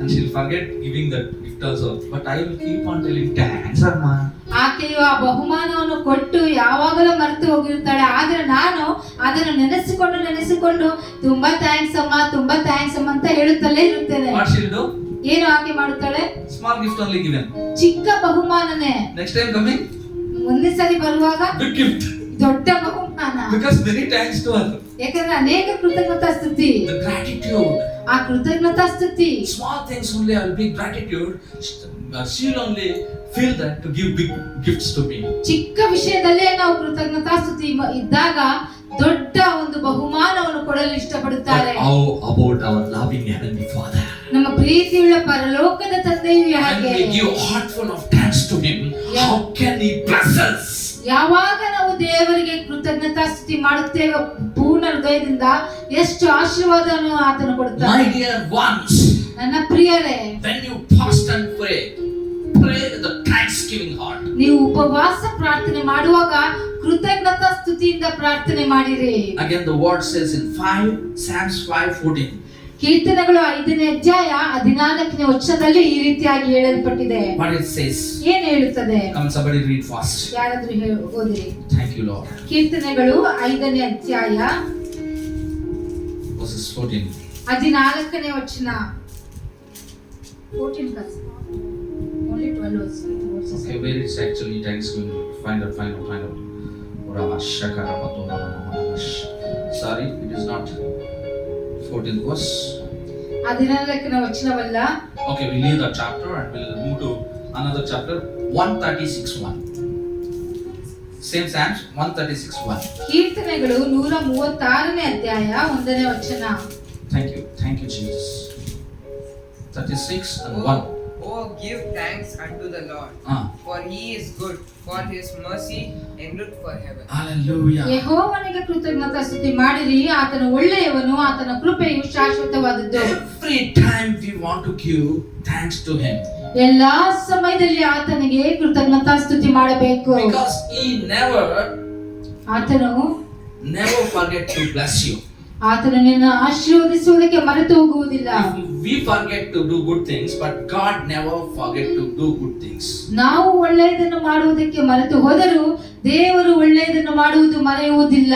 And she'll forget giving that gift also. But I will keep on telling thanks Amma. ಆಕೆಯು ಆ ಬಹುಮಾನವನ್ನು ಕೊಟ್ಟು ಯಾವಾಗಲೂ ಮರೆತು ಹೋಗಿರ್ತಾಳೆ. ಆದ್ರೆ ನಾನು ಅದನ್ನು ನೆನೆಸಿಕೊಂಡು ತುಂಬಾ ಥ್ಯಾಂಕ್ಸ್ ಅಮ್ಮ, ತುಂಬಾ ಥ್ಯಾಂಕ್ಸ್ ಅಮ್ಮ ಅಂತ ಹೇಳುತ್ತಲೇ ಇರುತ್ತೇನೆ. What she'll do? ಏನು ಆಕೆ ಮಾಡುತ್ತಾಳೆ? Small gift only given. ಚಿಕ್ಕ ಬಹುಮಾನನೇ. Next time coming, ಮುಂದೆ ಸರಿ ಬರುವಾಗ big gift. ದೊಡ್ಡ ಬಹುಮಾನ. Because many thanks to her. ಯಾಕಂದ್ರೆ ಅನೇಕ ಕೃತಜ್ಞತಾ ಸ್ತುತಿ. The gratitude. ಆ ಕೃತಜ್ಞತಾ ಸ್ತುತಿ. Small things only are big gratitude. She'll only feel that to give big gifts to me. ಚಿಕ್ಕ ವಿಷಯದಲ್ಲೇ ನಾವು ಕೃತಜ್ಞತಾ ಸ್ತುತಿ ಇದ್ದಾಗ ದೊಡ್ಡ ಒಂದು ಬಹುಮಾನವನ್ನು ಕೊಡಲು ಇಷ್ಟಪಡುತ್ತಾರೆ. How about our loving heavenly Father? ನಮ್ಮ ಪ್ರೀತಿಯುಳ್ಳ ಪರಲೋಕದ ತಂದೆಯು When ಹಾಗೆ. we give heartful of thanks to Him, how can He bless us? ಯಾವಾಗ ನಾವು ದೇವರಿಗೆ ಕೃತಜ್ಞತಾ ಸ್ತುತಿ ಮಾಡುತ್ತೇವೆ ಪೂರ್ಣ ಹೃದಯದಿಂದ, ಎಷ್ಟು ಆಶೀರ್ವಾದವನ್ನು ಆತನು ಕೊಡುತ್ತಾನೆ. My dear ones, ನನ್ನ ಪ್ರಿಯರೇ, when you fast and pray with a thanksgiving heart. ನೀವು ಉಪವಾಸ ಪ್ರಾರ್ಥನೆ ಮಾಡುವಾಗ ಕೃತಜ್ಞತಾ ಸ್ತುತಿಯಿಂದ ಪ್ರಾರ್ಥನೆ ಮಾಡಿರಿ. Again the word says in Psalms 5:14. ಕೀರ್ತನೆಗಳು 5ನೇ ಅಧ್ಯಾಯ 14ನೇ ವಚನದಲ್ಲಿ ಈ ರೀತಿಯಾಗಿ ಹೇಳಲ್ಪಟ್ಟಿದೆ. What it says? ಏನು ಹೇಳುತ್ತದೆ? Come somebody read fast. ಯಾರಾದ್ರೂ ಓದಿರಿ. Thank you Lord. ಕೀರ್ತನೆಗಳು 5ನೇ ಅಧ್ಯಾಯ Verses 14. 14ನೇ ವಚನ. 14 class. Only 12 was. Okay, where it's actually Thanksgiving. Find out. Sorry, it is not 14th verse. 14ನೇ ವಚನವಲ್ಲ. Okay, we leave that chapter and we'll move to another chapter, 136:1. Same Psalms 136:1. ಕೀರ್ತನೆಗಳು 136ನೇ ಅಧ್ಯಾಯ 1ನೇ ವಚನ. Thank you Jesus. 36 and 1. Oh, give thanks unto the Lord, for he is good, for his mercy endureth forever. Hallelujah. ಯೆಹೋವನಿಗೆ ಕೃತಜ್ಞತಾಸ್ತುತಿ ಮಾಡಿರಿ, ಆತನು ಒಳ್ಳೆಯವನು, ಆತನ ಕೃಪೆಯು ಶಾಶ್ವತವಾದದ್ದು. Every time we want to give thanks to him. ಎಲ್ಲಾ ಸಮಯದಲ್ಲಿ ಆತನಿಗೆ ಕೃತಜ್ಞತಾಸ್ತುತಿ ಮಾಡಬೇಕು. Because he ಆತನು never forget to bless you. ಆತನು ನಿನ್ನ ಆಶೀರ್ವದಿಸುವುದಕ್ಕೆ ಮರೆತು ಹೋಗುವುದಿಲ್ಲ. We forget to do good things, but God never forget to do good things. ನಾವು ಒಳ್ಳೆಯದನ್ನು ಮಾಡುವುದಕ್ಕೆ ಮರೆತು ಹೋದರೂ ದೇವರು ಒಳ್ಳೆಯದನ್ನು ಮಾಡುವುದು ಮರೆಯುವುದಿಲ್ಲ.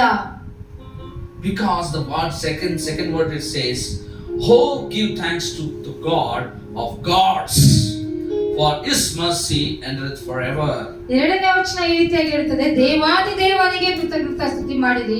Because the word second word it says, "Oh, give thanks to the God of gods, for his mercy endureth forever." ಎರಡನೇ ವಚನ ಈ ರೀತಿಯಾಗಿ ಹೇಳ್ತದೆ, ದೇವಾದಿ ದೇವನಿಗೆ ಕೃತಜ್ಞತಾಸ್ತುತಿ ಮಾಡಿರಿ,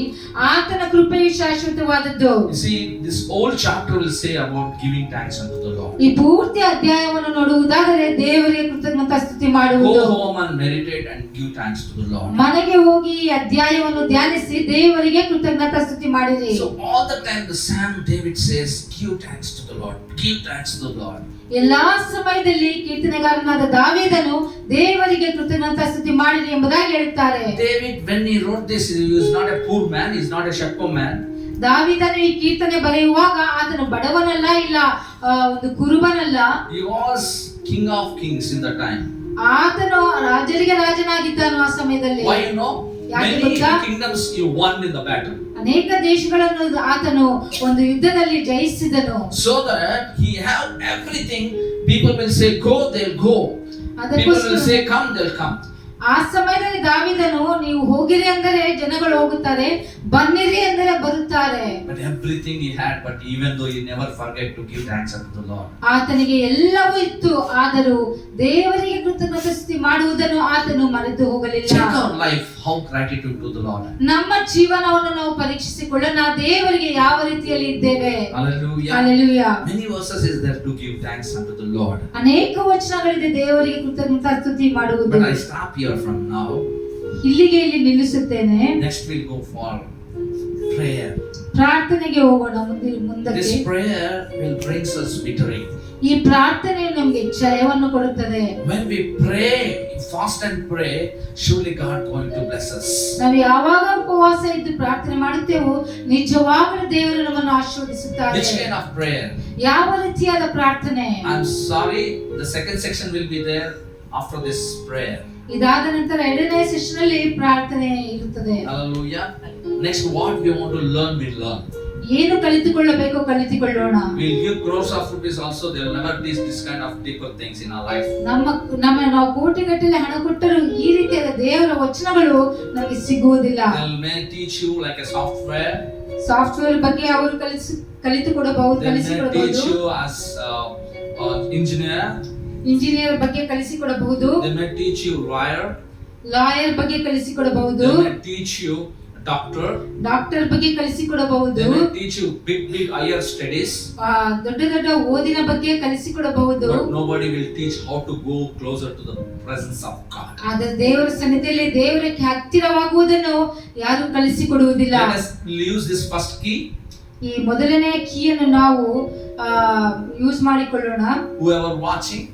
ಆತನ ಕೃಪೆಯು ಶಾಶ್ವತವಾದದ್ದು. You see, this whole chapter will say about giving thanks unto the Lord. ಈ ಪೂರ್ತಿ ಅಧ್ಯಾಯವನ್ನು ನೋಡುವುದಾದರೆ ದೇವರಿಗೆ ಕೃತಜ್ಞತಾಸ್ತುತಿ ಮಾಡುವುದು. Go home and meditate and give thanks to the Lord. ಮನೆಗೆ ಹೋಗಿ ಈ ಅಧ್ಯಾಯವನ್ನು ಧ್ಯಾನಿಸಿ ದೇವರಿಗೆ ಕೃತಜ್ಞತಾಸ್ತುತಿ ಮಾಡಿರಿ. So all the time the Psalm David says, give thanks to the Lord, give thanks to the Lord. ಎಲ್ಲಾ ಸಮಯದಲ್ಲಿ ಕೀರ್ತನೆಗಾರನಾದ ದಾವೀದನು ದೇವರಿಗೆ ಕೃತಜ್ಞತಾಸ್ತುತಿ ಮಾಡಿರಿ ಎಂಬುದಾಗಿ ಹೇಳುತ್ತಾರೆ. David, when he wrote this, he was not a poor man, he is not a shepherd man. ದಾವೀದನು ಈ ಕೀರ್ತನೆ ಬರೆಯುವಾಗ ಆತನು ಬಡವನಲ್ಲ, ಇಲ್ಲ ಒಂದು ಕುರುಬನಲ್ಲ. He was king of kings in that time. ಆತನು ರಾಜರಿಗೆ ರಾಜನಾಗಿದ್ದನು ಆ ಸಮಯದಲ್ಲಿ. Why you know? Many kingdoms he won in the battle. ಅನೇಕ ದೇಶಗಳನ್ನು ಆತನು ಒಂದು ಯುದ್ಧದಲ್ಲಿ ಜಯಿಸಿದನು. So that he have everything, people will say go, they'll go. People will say come, they'll come. ಆ ಸಮಯದಲ್ಲಿ ದಾವೀದನು ನೀವು ಹೋಗಿರಿ ಅಂದರೆ ಜನಗಳು ಹೋಗುತ್ತಾರೆ, ಬನ್ನಿರಿ ಅಂದರೆ ಬರುತ್ತಾರೆ. But everything he had, but even though he never forget to give thanks unto the Lord. ಆತನಿಗೆ ಎಲ್ಲವೂ ಇತ್ತು, ಆದರೂ ದೇವರಿಗೆ ಕೃತಜ್ಞತಾಸ್ತುತಿ ಮಾಡುವುದನ್ನು ಆತನು ಮರೆತು ಹೋಗಲಿಲ್ಲ. Check our life, how gratitude to the Lord. ನಮ್ಮ ಜೀವನವನ್ನು ನಾವು ಪರೀಕ್ಷಿಸಿಕೊಳ್ಳೋಣ, ದೇವರಿಗೆ ಯಾವ ರೀತಿಯಲ್ಲಿ ಇದ್ದೇವೆ. Hallelujah. Hallelujah. Many verses is there to give thanks unto the Lord. ಅನೇಕ ವಚನಗಳಿದೆ ದೇವರಿಗೆ ಕೃತಜ್ಞತಾಸ್ತುತಿ ಮಾಡುವುದು. But I stop here from now. ಇಲ್ಲಿ ನಿಲ್ಲಿಸುತ್ತೇನೆ. Next we'll go for prayer. ಪ್ರಾರ್ಥನೆಗೆ ಹೋಗೋಣ ಮುಂದಕ್ಕೆ. This prayer will brings us victory. ಈ ಪ್ರಾರ್ಥನೆ ನಮಗೆ ಜಯವನ್ನು ಕೊಡುತ್ತದೆ. When we pray, fast and pray, surely God going to bless us. ನಾವು ಯಾವಾಗ ಉಪವಾಸ ಇದ್ದು ಪ್ರಾರ್ಥನೆ ಮಾಡುತ್ತೇವೋ ನಿಜವಾಗಲೂ ದೇವರು ನಮ್ಮನ್ನು ಆಶೀರ್ವದಿಸುತ್ತಾರೆ. Which kind of prayer? ಯಾವ ರೀತಿಯಾದ ಪ್ರಾರ್ಥನೆ? I'm sorry, the second section will be there after this prayer. ಇದಾದ ನಂತರ ಎರಡನೇ ಸೆಷನ್ ಅಲ್ಲಿ ಪ್ರಾರ್ಥನೆ ಇರುತ್ತದೆ. Hallelujah. Next, what we want to learn, we learn. ಏನು ಕಲಿತುಕೊಳ್ಳಬೇಕು ಕಲಿತುಕೊಳ್ಳೋಣ. We'll give crores of rupees also, they'll never teach this kind of deeper things in our life. ನಾವು ಕೋಟಿಗಟ್ಟಲೆ ಹಣ ಕೊಟ್ಟರೂ ಈ ರೀತಿಯಾದ ದೇವರ ವಚನಗಳು ನಮಗೆ ಸಿಗುವುದಿಲ್ಲ. They may teach you like a software ಬಗ್ಗೆ ಅವರು ಕಲಿಸಿಕೊಡಬಹುದು. They may teach you as engineer ಬಗ್ಗೆ ಕಲಿಸಿಕೊಡಬಹುದು. They may teach you lawyer ಬಗ್ಗೆ ಕಲಿಸಿಕೊಡಬಹುದು. They may teach you doctor ಬಗ್ಗೆ ಕಲಿಸಿಕೊಡಬಹುದು. They may teach you big higher studies. ದೊಡ್ಡ ಓದಿನ ಬಗ್ಗೆ ಕಲಿಸಿಕೊಡಬಹುದು. But nobody will teach how to go closer to the presence of God. ಆದರೆ ದೇವರ ಸನ್ನಿಧಿಯಲ್ಲಿ ದೇವರಿಗೆ ಹತ್ತಿರವಾಗುವುದನ್ನು ಯಾರು ಕಲಿಸಿಕೊಡುವುದಿಲ್ಲ. Let us use this first key. ಈ ಮೊದಲನೇ ಕೀಯನ್ನು ನಾವು ಯೂಸ್ ಮಾಡಿಕೊಳ್ಳೋಣ. Whoever watching,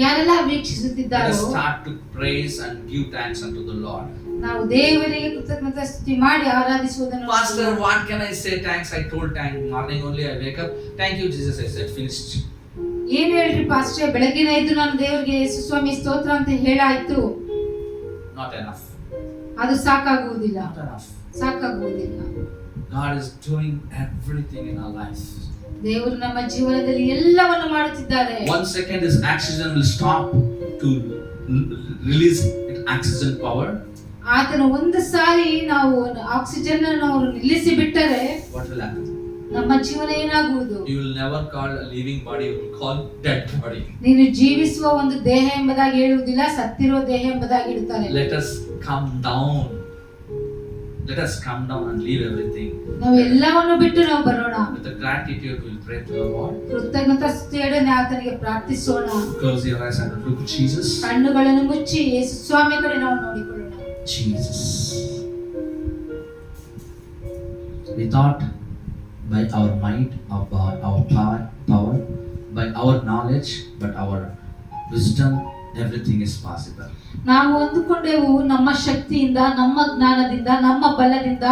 ಯಾರೆಲ್ಲ ವೀಕ್ಷಿಸುತ್ತಿದ್ದಾರೋ, let us start to praise and give thanks unto the Lord. ನಾವು ದೇವರಿಗೆ ಕೃತಜ್ಞತಾಸ್ತುತಿ ಮಾಡಿ ಆರಾಧಿಸುವುದನ್ನು. Pastor, what can I say? Thanks, I told thank morning only I wake up. Thank you Jesus, I said, finished. ಏನು ಹೇಳ್ರಿ pastor, ಬೆಳಗಿನ ಎದ್ದು ನಾನು ದೇವರಿಗೆ ಯೇಸು ಸ್ವಾಮಿ ಸ್ತೋತ್ರ ಅಂತ ಹೇಳಾಯ್ತು. Not enough. ಅದು ಸಾಕಾಗುವುದಿಲ್ಲ. Not enough. ಸಾಕಾಗುವುದಿಲ್ಲ. God is doing everything in our life. ದೇವರು ನಮ್ಮ ಜೀವನದಲ್ಲಿ ಎಲ್ಲವನ್ನು ಮಾಡುತ್ತಿದ್ದಾರೆ. 1 second this oxygen will stop to release oxygen power. ಆತನ ಒಂದು ಸಾರಿ ನಾವು ಆಕ್ಸಿಜನ್ ಅನ್ನು ಅವರು ನಿಲ್ಲಿಸಿ ಬಿಟ್ಟರೆ what will happen? ನಮ್ಮ ಜೀವನ ಏನಾಗುವುದು? You will never call a living body, you will call dead body. ನೀನು ಜೀವಿಸುವ ಒಂದು ದೇಹ ಎಂಬುದಾಗಿ ಹೇಳುವುದಿಲ್ಲ, ಸತ್ತಿರುವ ದೇಹ ಎಂಬುದಾಗಿ ಇಡುತ್ತಾರೆ. Let us come down. Let us come down and leave everything. ನಾವು ಎಲ್ಲವನ್ನು ಬಿಟ್ಟು ನಾವು ಬರೋಣ. With the gratitude we will pray to the Lord. ಕೃತಜ್ಞತಾಸ್ತುತಿಯೊಡನೆ ಆತನಿಗೆ ಪ್ರಾರ್ಥಿಸೋಣ. Close your eyes and look at Jesus. ಕಣ್ಣುಗಳನ್ನು ಮುಚ್ಚಿ ಯೇಸು ಸ್ವಾಮಿ ಕಡೆ ನಾವು ನೋಡಿಕೊಳ್ಳೋಣ. Jesus. We thought by our might, our power, by our knowledge, but our wisdom, everything is possible. ನಾವು ಅಂದುಕೊಂಡೆವು ನಮ್ಮ ಶಕ್ತಿಯಿಂದ, ನಮ್ಮ ಜ್ಞಾನದಿಂದ, ನಮ್ಮ ಬಲದಿಂದ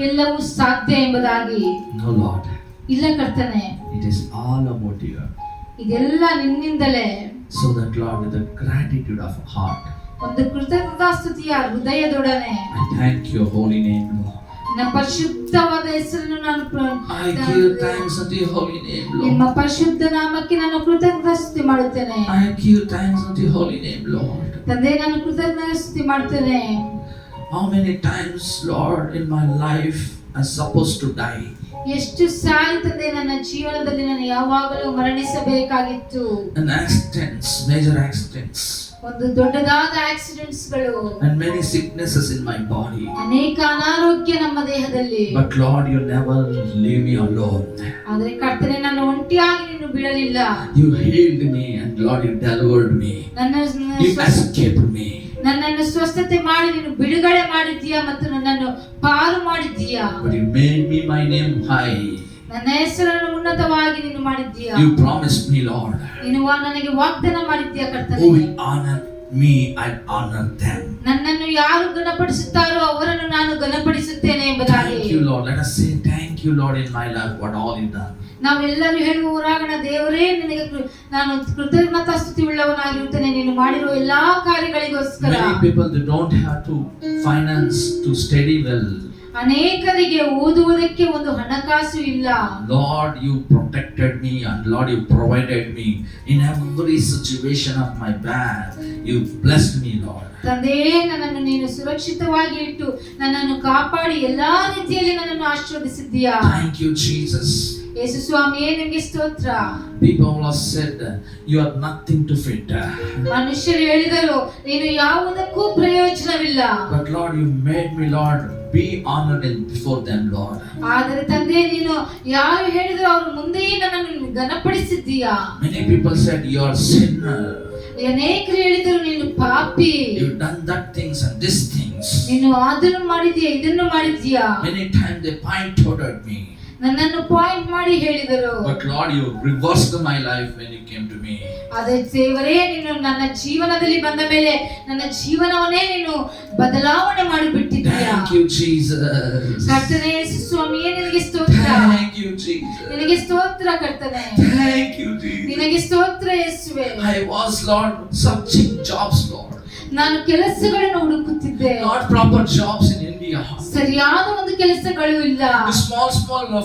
ಎಲ್ಲವೂ ಸಾಧ್ಯ ಎಂಬುದಾಗಿ. No Lord. ಇಲ್ಲ ಕರ್ತನೆ, It is all about you. ಇದೆಲ್ಲ ನಿನ್ನಿಂದಲೇ. So that Lord, with the gratitude of heart, ಒಂದು ಕೃತಜ್ಞತಾಸ್ತುತಿಯ ಹೃದಯದೊಡನೆ I thank your holy name, Lord. ನನ್ನ ಪರಿಶುದ್ಧವಾದ ಹೆಸರನ್ನು ನಾನು I give thanks unto your holy name, ನಿಮ್ಮ Lord. ಪರಿಶುದ್ಧ ನಾಮಕ್ಕೆ ನಾನು ಕೃತಜ್ಞತಾಸ್ತುತಿ ಮಾಡುತ್ತೇನೆ. I give thanks unto your holy name, Lord. ತಂದೆ, ನಾನು ಕೃತಜ್ಞತಾಸ್ತುತಿ ಮಾಡುತ್ತೇನೆ. How many times, Lord, in my life I supposed to die? ಎಷ್ಟು ಸಾರಿ ತಂದೆ, ನನ್ನ ಜೀವನದಲ್ಲಿ ನಾನು ಯಾವಾಗಲೂ ಮರಣಿಸಬೇಕಾಗಿತ್ತು. And accidents, major accidents, ಒಂದು ದೊಡ್ಡದಾದ ಆಕ್ಸಿಡೆಂಟ್ಸ್ ಗಳು, and many sicknesses in my body. ಅನೇಕ ಅನಾರೋಗ್ಯ ನಮ್ಮ ದೇಹದಲ್ಲಿ. But Lord, you never leave me alone. ಆದರೆ ಕರ್ತನೆ, ನಾನು ಒಂಟಿಯಾಗಿ ನೀನು ಬಿಡಲಿಲ್ಲ. You healed me, and Lord, you delivered me. You escaped me. ನನ್ನನ್ನು ಸ್ವಸ್ಥತೆ ಮಾಡಿ ನೀನು ಬಿಡುಗಡೆ ಮಾಡಿದ್ದೀಯಾ ಮತ್ತು ನನ್ನನ್ನು ಪಾರು ಮಾಡಿದ್ದೀಯಾ. But you made me my name high. ನನ್ನ ಹೆಸರನ್ನು ಉನ್ನತವಾಗಿ ನೀನು ಮಾಡಿದ್ದೀಯಾ. You promised me, Lord. ನೀನು ನನಗೆ ವಾಗ್ದಾನ ಮಾಡಿದ್ದೀಯಾ ಕರ್ತನೆ. Who will honor me, I honor them. ನನ್ನನ್ನು ಯಾರು ಗಣಪಡಿಸುತ್ತಾರೋ ಅವರನ್ನು ನಾನು ಗಣಪಡಿಸುತ್ತೇನೆ ಎಂಬುದಾಗಿ. Thank you, Lord. Let us say thank you, Lord, in my life, what all you done. ನಾವೆಲ್ಲರೂ ಹೇಳುವವರಾಗೋಣ, ದೇವರೇ ನಿನಗೆ ನಾನು ಕೃತಜ್ಞತಾಸ್ತುತಿ ಉಳ್ಳವನಾಗಿರುತ್ತೇನೆ ನೀನು ಮಾಡಿರುವ ಎಲ್ಲಾ ಕಾರ್ಯಗಳಿಗೋಸ್ಕರ. Many people, they don't have to finance to study well. ಅನೇಕರಿಗೆ ಓದುವುದಕ್ಕೆ ಒಂದು ಹಣಕಾಸು ಇಲ್ಲ. Lord, you protected me, and Lord, you provided me in every situation of my path. You blessed me, Lord. ತಂದೆ, ನನ್ನನ್ನು ನೀನು ಸುರಕ್ಷಿತವಾಗಿ ಇಟ್ಟು ನನ್ನನ್ನು ಕಾಪಾಡಿ ಎಲ್ಲಾ ರೀತಿಯಲ್ಲಿ ನನ್ನನ್ನು ಆಶೀರ್ವದಿಸಿದ್ದೀಯಾ. Thank you, Jesus. ಯೇಸು ಸ್ವಾಮಿಯೇ, ನಿಮಗೆ ಸ್ತೋತ್ರ. People have said you are nothing to fit. ಮನುಷ್ಯರು ಹೇಳಿದರು ನೀನು ಯಾವುದಕ್ಕೂ ಪ್ರಯೋಜನವಿಲ್ಲ. But Lord, you made me, Lord, be honored before them, Lord. ಆದರೆ ತಂದೆ, ನೀನು ಯಾರು ಹೇಳಿದ್ರು ಅವ್ರ ಮುಂದೆಯೇ ನನ್ನನ್ನು ಘನಪಡಿಸಿದ್ದೀಯಾ. Many people said you are sinner. ಅನೇಕರು ಹೇಳಿದರು ನೀನು ಪಾಪಿ. You done that things and these things. ನೀನು ಅದನ್ನು ಮಾಡಿದ್ಯಾ, ಇದನ್ನು ಮಾಡಿದ್ಯಾ. Many times they pointed at me. ನನ್ನನ್ನು ಪಾಯಿಂಟ್ ಮಾಡಿ ಹೇಳಿದರು. But Lord, you reversed my life when you came to me. ಅದೇ ದೇವರೇ, ನೀನು ನನ್ನ ಜೀವನದಲ್ಲಿ ಬಂದ ಮೇಲೆ ನನ್ನ ಜೀವನವನ್ನೇ ನೀನು ಬದಲಾವಣೆ ಮಾಡಿಬಿಟ್ಟಿದ್ದೀಯಾ. Thank you, Jesus. ಕರ್ತನೇ, ಯೇಸು ಸ್ವಾಮಿಯೇ, ನಿನಗೆ ಸ್ತೋತ್ರ. Thank you, Jesus. ನಿನಗೆ ಸ್ತೋತ್ರ ಕರ್ತನೇ. Thank you, Jesus. ನಿನಗೆ ಸ್ತೋತ್ರ ಯೇಸುವೇ. I was, Lord, searching jobs, Lord. ನಾನು ಕೆಲಸಗಳನ್ನು ಹುಡುಕುತ್ತಿದ್ದೆ. Not proper jobs in India. ಸರಿಯಾದ ಒಂದು ಕೆಲಸಗಳು ಇಲ್ಲ. Small,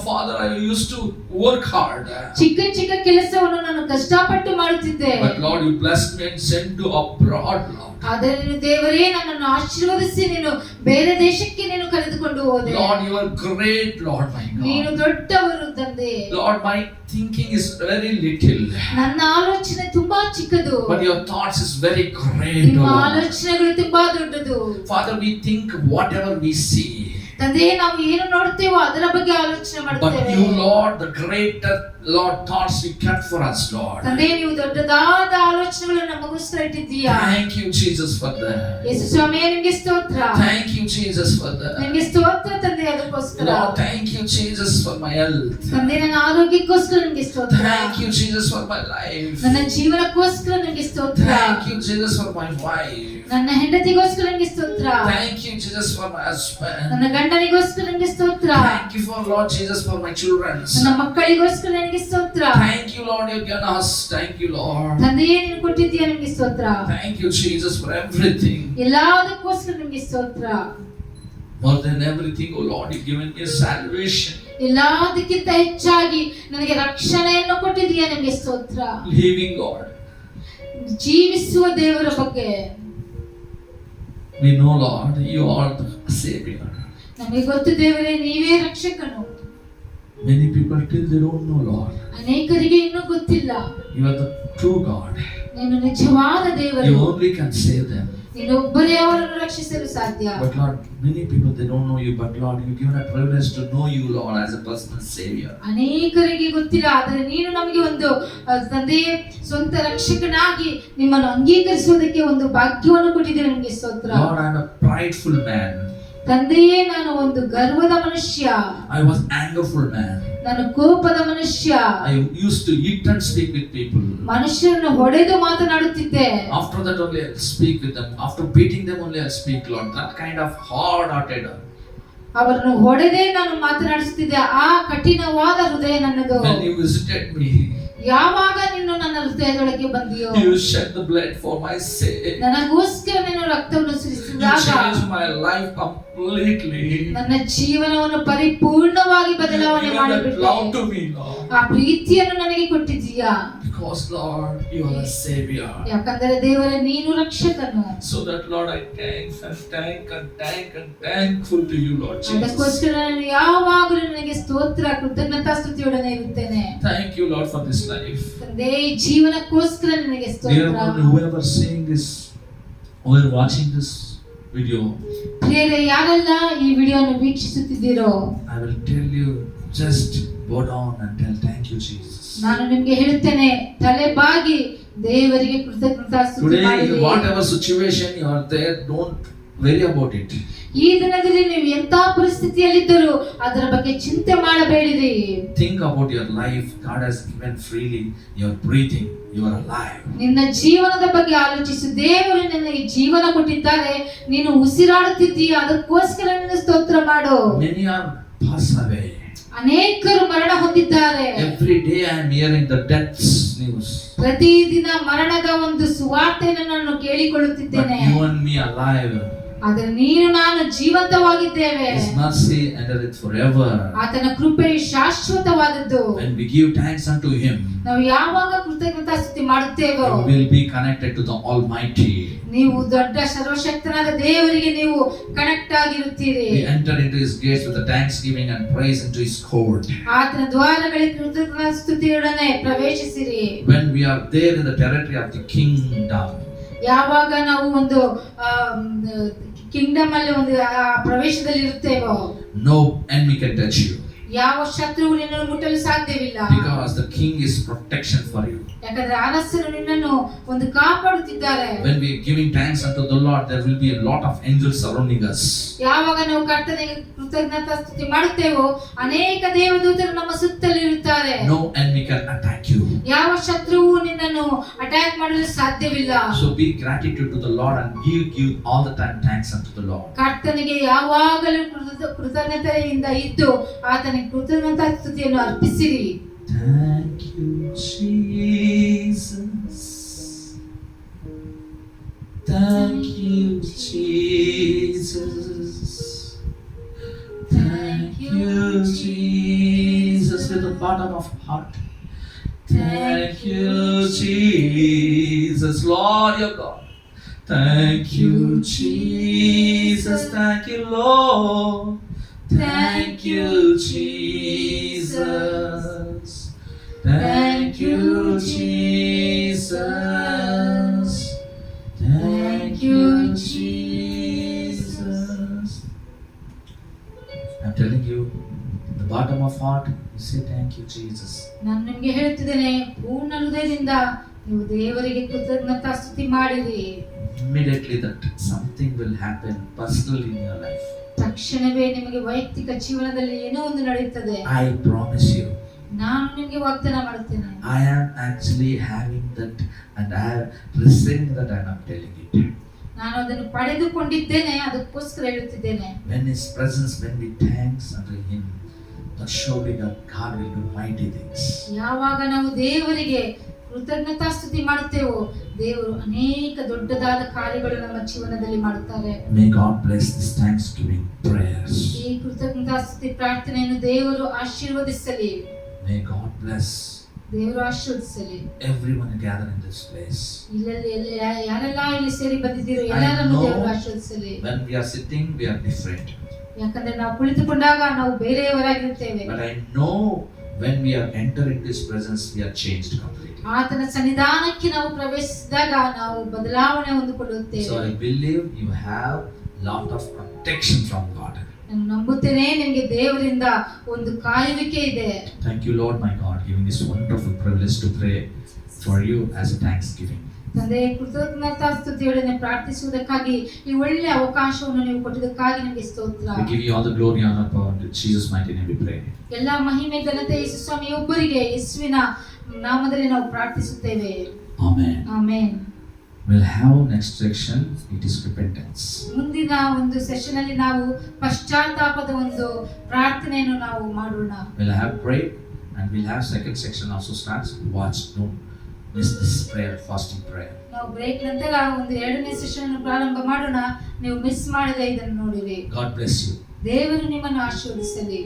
Father, I used to work hard. ಚಿಕ್ಕ ಚಿಕ್ಕ ಕೆಲಸವನ್ನು ನಾನು ಕಷ್ಟಪಟ್ಟು ಮಾಡುತ್ತಿದ್ದೆ. But Lord, you blessed me and sent to abroad, Lord. ಆದರೆ ನೀನು ದೇವರೇ ನನ್ನನ್ನು ಆಶೀರ್ವದಿಸಿ ನೀನು ಬೇರೆ ದೇಶಕ್ಕೆ ನೀನು ಕರೆದುಕೊಂಡು ಹೋದೆ. Lord, you are great, Lord, my God. ನೀನು ದೊಡ್ಡವರು ತಂದೆ. Lord, my thinking is very little. ನನ್ನ ಆಲೋಚನೆ ತುಂಬಾ ಚಿಕ್ಕದು. But your thoughts is very great, ನಿಮ್ಮ Lord. ಆಲೋಚನೆಗಳು ತುಂಬಾ ದೊಡ್ಡದು. Father, we think whatever we see. ತಂದೆ, ನಾವು ಏನು ನೋಡ್ತೇವೋ ಅದರ ಬಗ್ಗೆ ಆಲೋಚನೆ But ಮಾಡ್ತೇವೆ. you, Lord, the greater, Lord, thoughts you kept for us, Lord. ತಂದೆ, ನೀವು ದೊಡ್ಡದಾದ ಆಲೋಚನೆಗಳನ್ನು ನಮಗೋಸ್ಕರ ಇಟ್ಟಿದ್ದೀಯಾ. Thank you, Jesus, for that. ಯೇಸು ಸ್ವಾಮಿಯೇ, ನಿಮಗೆ ಸ್ತೋತ್ರ. Thank you, Jesus, for that. ನಿಮಗೆ ಸ್ತೋತ್ರ ತಂದೆ, ಅದಕ್ಕೋಸ್ಕರ. Lord, thank you, Jesus, for my health. ತಂದೆ, ನನ್ನ ಆರೋಗ್ಯಕ್ಕೋಸ್ಕರ ನಿಮಗೆ ಸ್ತೋತ್ರ. Thank you, Jesus, for my life. ನನ್ನ ಜೀವನಕ್ಕೋಸ್ಕರ ನಿಮಗೆ ಸ್ತೋತ್ರ. Thank you, Jesus, for my wife. ನನ್ನ ಹೆಂಡತಿಗೋಸ್ಕರ ನಿಮಗೆ ಸ್ತೋತ್ರ. Thank you, Jesus, for my husband. ನನ್ನ ಗಂಡನಿಗೋಸ್ಕರ ನಿಮಗೆ ಸ್ತೋತ್ರ. Thank you for Lord Jesus for my children. ನನ್ನ ಮಕ್ಕಳಿಗೋಸ್ಕರ ನಿಮಗೆ ಸ್ತೋತ್ರ. Thank you, Lord, you've given us. Thank you, Lord. ತಂದೆಯೇ, ನೀನು ಕೊಟ್ಟಿದ್ದೀಯ, ನಿಮಗೆ ಸ್ತೋತ್ರ. Thank you, Jesus, for everything. ಎಲ್ಲದಕ್ಕೋಸ್ಕರ ನಿಮಗೆ ಸ್ತೋತ್ರ. More than everything, oh Lord, you've given me salvation. ಎಲ್ಲದಕ್ಕಿಂತ ಹೆಚ್ಚಾಗಿ ನನಗೆ ರಕ್ಷಣೆಯನ್ನು ಕೊಟ್ಟಿದ್ದೀಯ, ನಿಮಗೆ ಸ್ತೋತ್ರ. Living God. ಜೀವಿಸುವ ದೇವರ ಬಗ್ಗೆ We know, Lord, you are the Savior. ನಮಗೆ ಗೊತ್ತು ದೇವರೇ, ನೀವೇ ರಕ್ಷಕನು. Many people till they don't know, Lord, ಅನೇಕರಿಗೆ ಇನ್ನೂ ಗೊತ್ತಿಲ್ಲ, you are the true God. ನೀನು ನಿಜವಾದ You ದೇವರು, only can save them. ನೀನು ಒಬ್ಬರೇ ಅವರನ್ನು ರಕ್ಷಿಸಲು ಸಾಧ್ಯ. But Lord, many people they don't know you. But Lord, you've given a privilege to know you, Lord, as a personal Savior. ಅನೇಕರಿಗೆ ಗೊತ್ತಿಲ್ಲ, ಆದರೆ ನೀನು ನಮಗೆ ಒಂದು ತಂದೆಯೇ ಸ್ವಂತ ರಕ್ಷಕನಾಗಿ ನಿಮ್ಮನ್ನು ಅಂಗೀಕರಿಸುವುದಕ್ಕೆ ಒಂದು ಭಾಗ್ಯವನ್ನು ಕೊಟ್ಟಿದ್ದೀರಿ. ನಿಮಗೆ ಸ್ತೋತ್ರ. Lord, I am a prideful man. ತಂದೆಯೇ, ನಾನು ಒಂದು ಗರ್ವದ ಮನುಷ್ಯ, I was angerful man. ನಾನು ಕೋಪದ ಮನುಷ್ಯ, I used to eat and speak with people. ಮನುಷ್ಯರನ್ನು ಹೊಡೆದು ಮಾತನಾಡುತ್ತಿದ್ದೆ. After that only I'll speak with them. After beating them only I'll speak, Lord. That kind of hard-hearted. ಅವರನ್ನು ಹೊಡೆದೇ ನಾನು ಮಾತನಾಡಿಸುತ್ತಿದ್ದೆ. ಆ ಕಠಿಣವಾದ ಹೃದಯ ನನ್ನದು. When you visited me, ಯಾವಾಗ ನೀನು ನನ್ನ ಹೃದಯದೊಳಗೆ ಬಂದಿಯೋ, you shed the blood for my sake. ನನಗೋಸ್ಕರ ನೀನು ರಕ್ತವನ್ನು You ಸುರಿಸಿದಾಗ changed my life completely. ನನ್ನ ಜೀವನವನ್ನು ಪರಿಪೂರ್ಣವಾಗಿ ಬದಲಾವಣೆ You given that ಮಾಡಿಬಿಟ್ಟೆ. love to me, Lord. ಆ ಪ್ರೀತಿಯನ್ನು ನನಗೆ ಕೊಟ್ಟಿದ್ದೀಯಾ. Because, Lord, you are a Savior. ಯಾಕಂದರೆ ದೇವರೇ, ನೀನು ರಕ್ಷಕನು. So that, Lord, I thankful to you, Lord Jesus. ಅದಕ್ಕೋಸ್ಕರ ನಾನು ಯಾವಾಗಲೂ ನನಗೆ ಸ್ತೋತ್ರ, ಕೃತಜ್ಞತಾಸ್ತುತಿಯೊಡನೆ ಇರುತ್ತೇನೆ. Thank you, Lord, for this life. ತಂದೆ, ಈ ಜೀವನಕ್ಕೋಸ್ಕರ ನನಗೆ Dear ಸ್ತೋತ್ರ. one, whoever seeing this, whoever watching this video, ಪ್ರಿಯರೇ, ಯಾರೆಲ್ಲ ಈ ವಿಡಿಯೋವನ್ನು ವೀಕ್ಷಿಸುತ್ತಿದ್ದೀರೋ, I will tell you, just bow down and tell thank you, Jesus. ನಾನು ನಿಮಗೆ ಹೇಳುತ್ತೇನೆ, ತಲೆ ಬಾಗಿ ದೇವರಿಗೆ ಕೃತಜ್ಞತಾಸ್ತುತಿ Today, ಮಾಡಿರಿ. whatever situation you are there, don't worry about it. ಈ ದಿನದಲ್ಲಿ ನೀವು ಎಂತ ಪರಿಸ್ಥಿತಿಯಲ್ಲಿದ್ದರೂ ಅದರ ಬಗ್ಗೆ ಚಿಂತೆ ಮಾಡಬೇಡಿರಿ. Think about your life. God has given freely. You are breathing. You are alive. ನಿನ್ನ ಜೀವನದ ಬಗ್ಗೆ ಆಲೋಚಿಸು. ದೇವರು ನಿನಗೆ ಜೀವನ ಕೊಟ್ಟಿದ್ದಾರೆ, ನೀನು ಉಸಿರಾಡುತ್ತಿದ್ದೀಯ, ಅದಕ್ಕೋಸ್ಕರ ನೀನು ಸ್ತೋತ್ರ ಮಾಡು. Many are passed away. ಅನೇಕರು ಮರಣ ಹೊಂದಿದ್ದಾರೆ. Every day I am hearing the deaths news. ಪ್ರತಿದಿನ ಮರಣದ ಒಂದು ಸುವಾರ್ತೆಯನ್ನು ನಾನು But ಕೇಳಿಕೊಳ್ಳುತ್ತಿದ್ದೇನೆ. you and me alive. ಆದರೆ ನೀನು ನಾನು ಜೀವಂತವಾಗಿದ್ದೇವೆ. His mercy endureth forever. ಆತನ ಕೃಪೆ ಶಾಶ್ವತವಾದದ್ದು. When we give thanks unto Him, ನಾವು ಯಾವಾಗ ಕೃತಜ್ಞತಾಸ್ತುತಿ ಮಾಡುತ್ತೇವೋ, we will be connected to the Almighty. ನೀವು ದೊಡ್ಡ ಸರ್ವಶಕ್ತನಾದ ದೇವರಿಗೆ ನೀವು connect ಆಗಿರುತ್ತೀರಿ. We enter into His gates with the thanksgiving and praise into His court. ಆತನ ದ್ವಾರಗಳಿಗೆ ಕೃತಜ್ಞತಾಸ್ತುತಿಯೊಡನೆ ಪ್ರವೇಶಿಸಿರಿ. When we are there in the territory of the kingdom, ಯಾವಾಗ ನಾವು ಒಂದು Kingdom ಅಲ್ಲಿ ಒಂದು ಪ್ರವೇಶದಲ್ಲಿ ಇರುತ್ತೇವೋ, no enemy can touch you. ಯಾವ ಶತ್ರುವು ನಿನ್ನನ್ನು ಮುಟ್ಟಲು ಸಾಧ್ಯವಿಲ್ಲ. Because the king is protection for you. ಯಾಕಂದ್ರೆ ಅರಸರು ನಿನ್ನನ್ನು ಒಂದು ಕಾಪಾಡುತ್ತಿದ್ದಾರೆ. When we are giving thanks unto the Lord, there will be a lot of angels surrounding us. ಯಾವಾಗ ನಾವು ಕರ್ತನಿಗೆ ಕೃತಜ್ಞತಾಸ್ತುತಿ ಮಾಡುತ್ತೇವೋ, ಅನೇಕ ದೇವದೂತರು ನಮ್ಮ ಸುತ್ತಲಿರುತ್ತಾರೆ. No enemy can attack you. ಯಾವ ಶತ್ರುವು ನಿನ್ನನ್ನು ಅಟ್ಯಾಕ್ ಮಾಡಲು ಸಾಧ್ಯವಿಲ್ಲ. So be gratitude to the Lord and give all the time thanks unto the Lord. ಕರ್ತನಿಗೆ ಯಾವಾಗಲೂ ಕೃತಜ್ಞತೆಯಿಂದ ಇದ್ದು ಆತನಿಗೆ ಕೃತಜ್ಞತಾಸ್ತುತಿಯನ್ನು ಅರ್ಪಿಸಿರಿ. Thank you, Jesus. Thank you, Jesus. Thank you, Jesus, with the bottom of heart. Thank you, Jesus, Lord your God. Thank you, Jesus. Thank you, Lord. Thank you, Jesus. Thank you, Jesus. Thank you, Jesus. I'm telling you, the bottom of heart, you say thank you, Jesus. ನಾನು ನಿಮಗೆ ಹೇಳ್ತಿದ್ದೇನೆ, ಪೂರ್ಣ ಹೃದಯದಿಂದ ನೀವು ದೇವರಿಗೆ ಕೃತಜ್ಞತಾಸ್ತುತಿ ಮಾಡಿರಿ. Immediately that something will happen personally in your life. ತಕ್ಷಣವೇ ನಿಮಗೆ ವೈಯಕ್ತಿಕ ಜೀವನದಲ್ಲಿ ಏನೋ ಒಂದು ನಡೆಯುತ್ತದೆ. I promise you. ನಾನು ನಿಮಗೆ ವಾಗ್ದಾನ ಮಾಡುತ್ತೇನೆ. I am actually having that and I am receiving that and I am telling it. ನಾನು ಅದನ್ನು ಪಡೆದುಕೊಂಡಿದ್ದೇನೆ, ಅದಕ್ಕೋಸ್ಕರ ಹೇಳುತ್ತಿದ್ದೇನೆ. When His presence, when we thanks unto Him, that surely that God will do mighty things. ಯಾವಾಗ ನಾವು ದೇವರಿಗೆ ಕೃತಜ್ಞತಾಸ್ತುತಿ ಮಾಡುತ್ತೇವೋ, ದೇವರು ಅನೇಕ ದೊಡ್ಡದಾದ ಕಾರ್ಯಗಳು ನಮ್ಮ ಜೀವನದಲ್ಲಿ ಮಾಡುತ್ತಾರೆ. May God bless this thanksgiving prayers. ಈ ಕೃತಜ್ಞತಾಸ್ತುತಿ ಪ್ರಾರ್ಥನೆಯನ್ನು ದೇವರು ಆಶೀರ್ವದಿಸಲಿ. May God bless ದೇವರು ಆಶೀರ್ವದಿಸಲಿ. everyone gathered in this place. ಯಾರೆಲ್ಲ ಇಲ್ಲಿ ಸೇರಿ ಬಂದಿದ್ದೀರೋ ಎಲ್ಲರನ್ನು ದೇವರು ಆಶೀರ್ವದಿಸಲಿ. When we are sitting, we are different. ಯಾಕಂದ್ರೆ ನಾವು ಕುಳಿತುಕೊಂಡಾಗ ನಾವು ಬೇರೆಯವರಾಗಿರುತ್ತೇವೆ. But I know when we are entering His presence, we are changed completely. ಆತನ ಸನ್ನಿಧಾನಕ್ಕೆ ನಾವು ಪ್ರವೇಶಿಸಿದಾಗ ನಾವು ಬದಲಾವಣೆ ಹೊಂದಿಕೊಳ್ಳುತ್ತೇವೆ. So I believe you have lot of protection from God. ನಾನು ನಂಬುತ್ತೇನೆ ನಿಮಗೆ ದೇವರಿಂದ ಒಂದು ಕಾಯುವಿಕೆ ಇದೆ. Thank you, Lord my God, giving this wonderful privilege to pray for you as a thanksgiving. ತಂದೆ, ಕೃತಜ್ಞತಾಸ್ತುತಿಯೊಡನೆ ಪ್ರಾರ್ಥಿಸುವುದಕ್ಕಾಗಿ ಈ ಒಳ್ಳೆಯ ಅವಕಾಶವನ್ನು ನೀವು ಕೊಟ್ಟಿದ್ದಕ್ಕಾಗಿ ನಿಮಗೆ ಸ್ತೋತ್ರ. We give you all the glory, honor, power, in Jesus' mighty name we pray. ಎಲ್ಲ ಮಹಿಮೆ ಘನತೆ ಯೇಸು ಸ್ವಾಮಿ ಒಬ್ಬರಿಗೆ, ಯೇಸುವಿನ ನಾಮದಲ್ಲಿ ನಾವು ಪ್ರಾರ್ಥಿಸುತ್ತೇವೆ. Amen. Amen. We'll have next section, it is repentance. ಮುಂದಿನ ಒಂದು ಸೆಷನ್ ಅಲ್ಲಿ ನಾವು ಪಶ್ಚಾತ್ತಾಪದ ಒಂದು ಪ್ರಾರ್ಥನೆಯನ್ನು ನಾವು ಮಾಡೋಣ. We'll have prayer and we'll have second section also starts. Watch, don't miss this prayer, fasting prayer. ನಾವು ಬ್ರೇಕ್ ನಂತರ ಒಂದು ಎರಡನೇ ಸೆಷನ್ ಅನ್ನು ಪ್ರಾರಂಭ ಮಾಡೋಣ. ನೀವು ಮಿಸ್ ಮಾಡದೆ ಇದನ್ನು ನೋಡಿರಿ. God bless you. ದೇವರು ನಿಮ್ಮನ್ನು ಆಶೀರ್ವದಿಸಲಿ.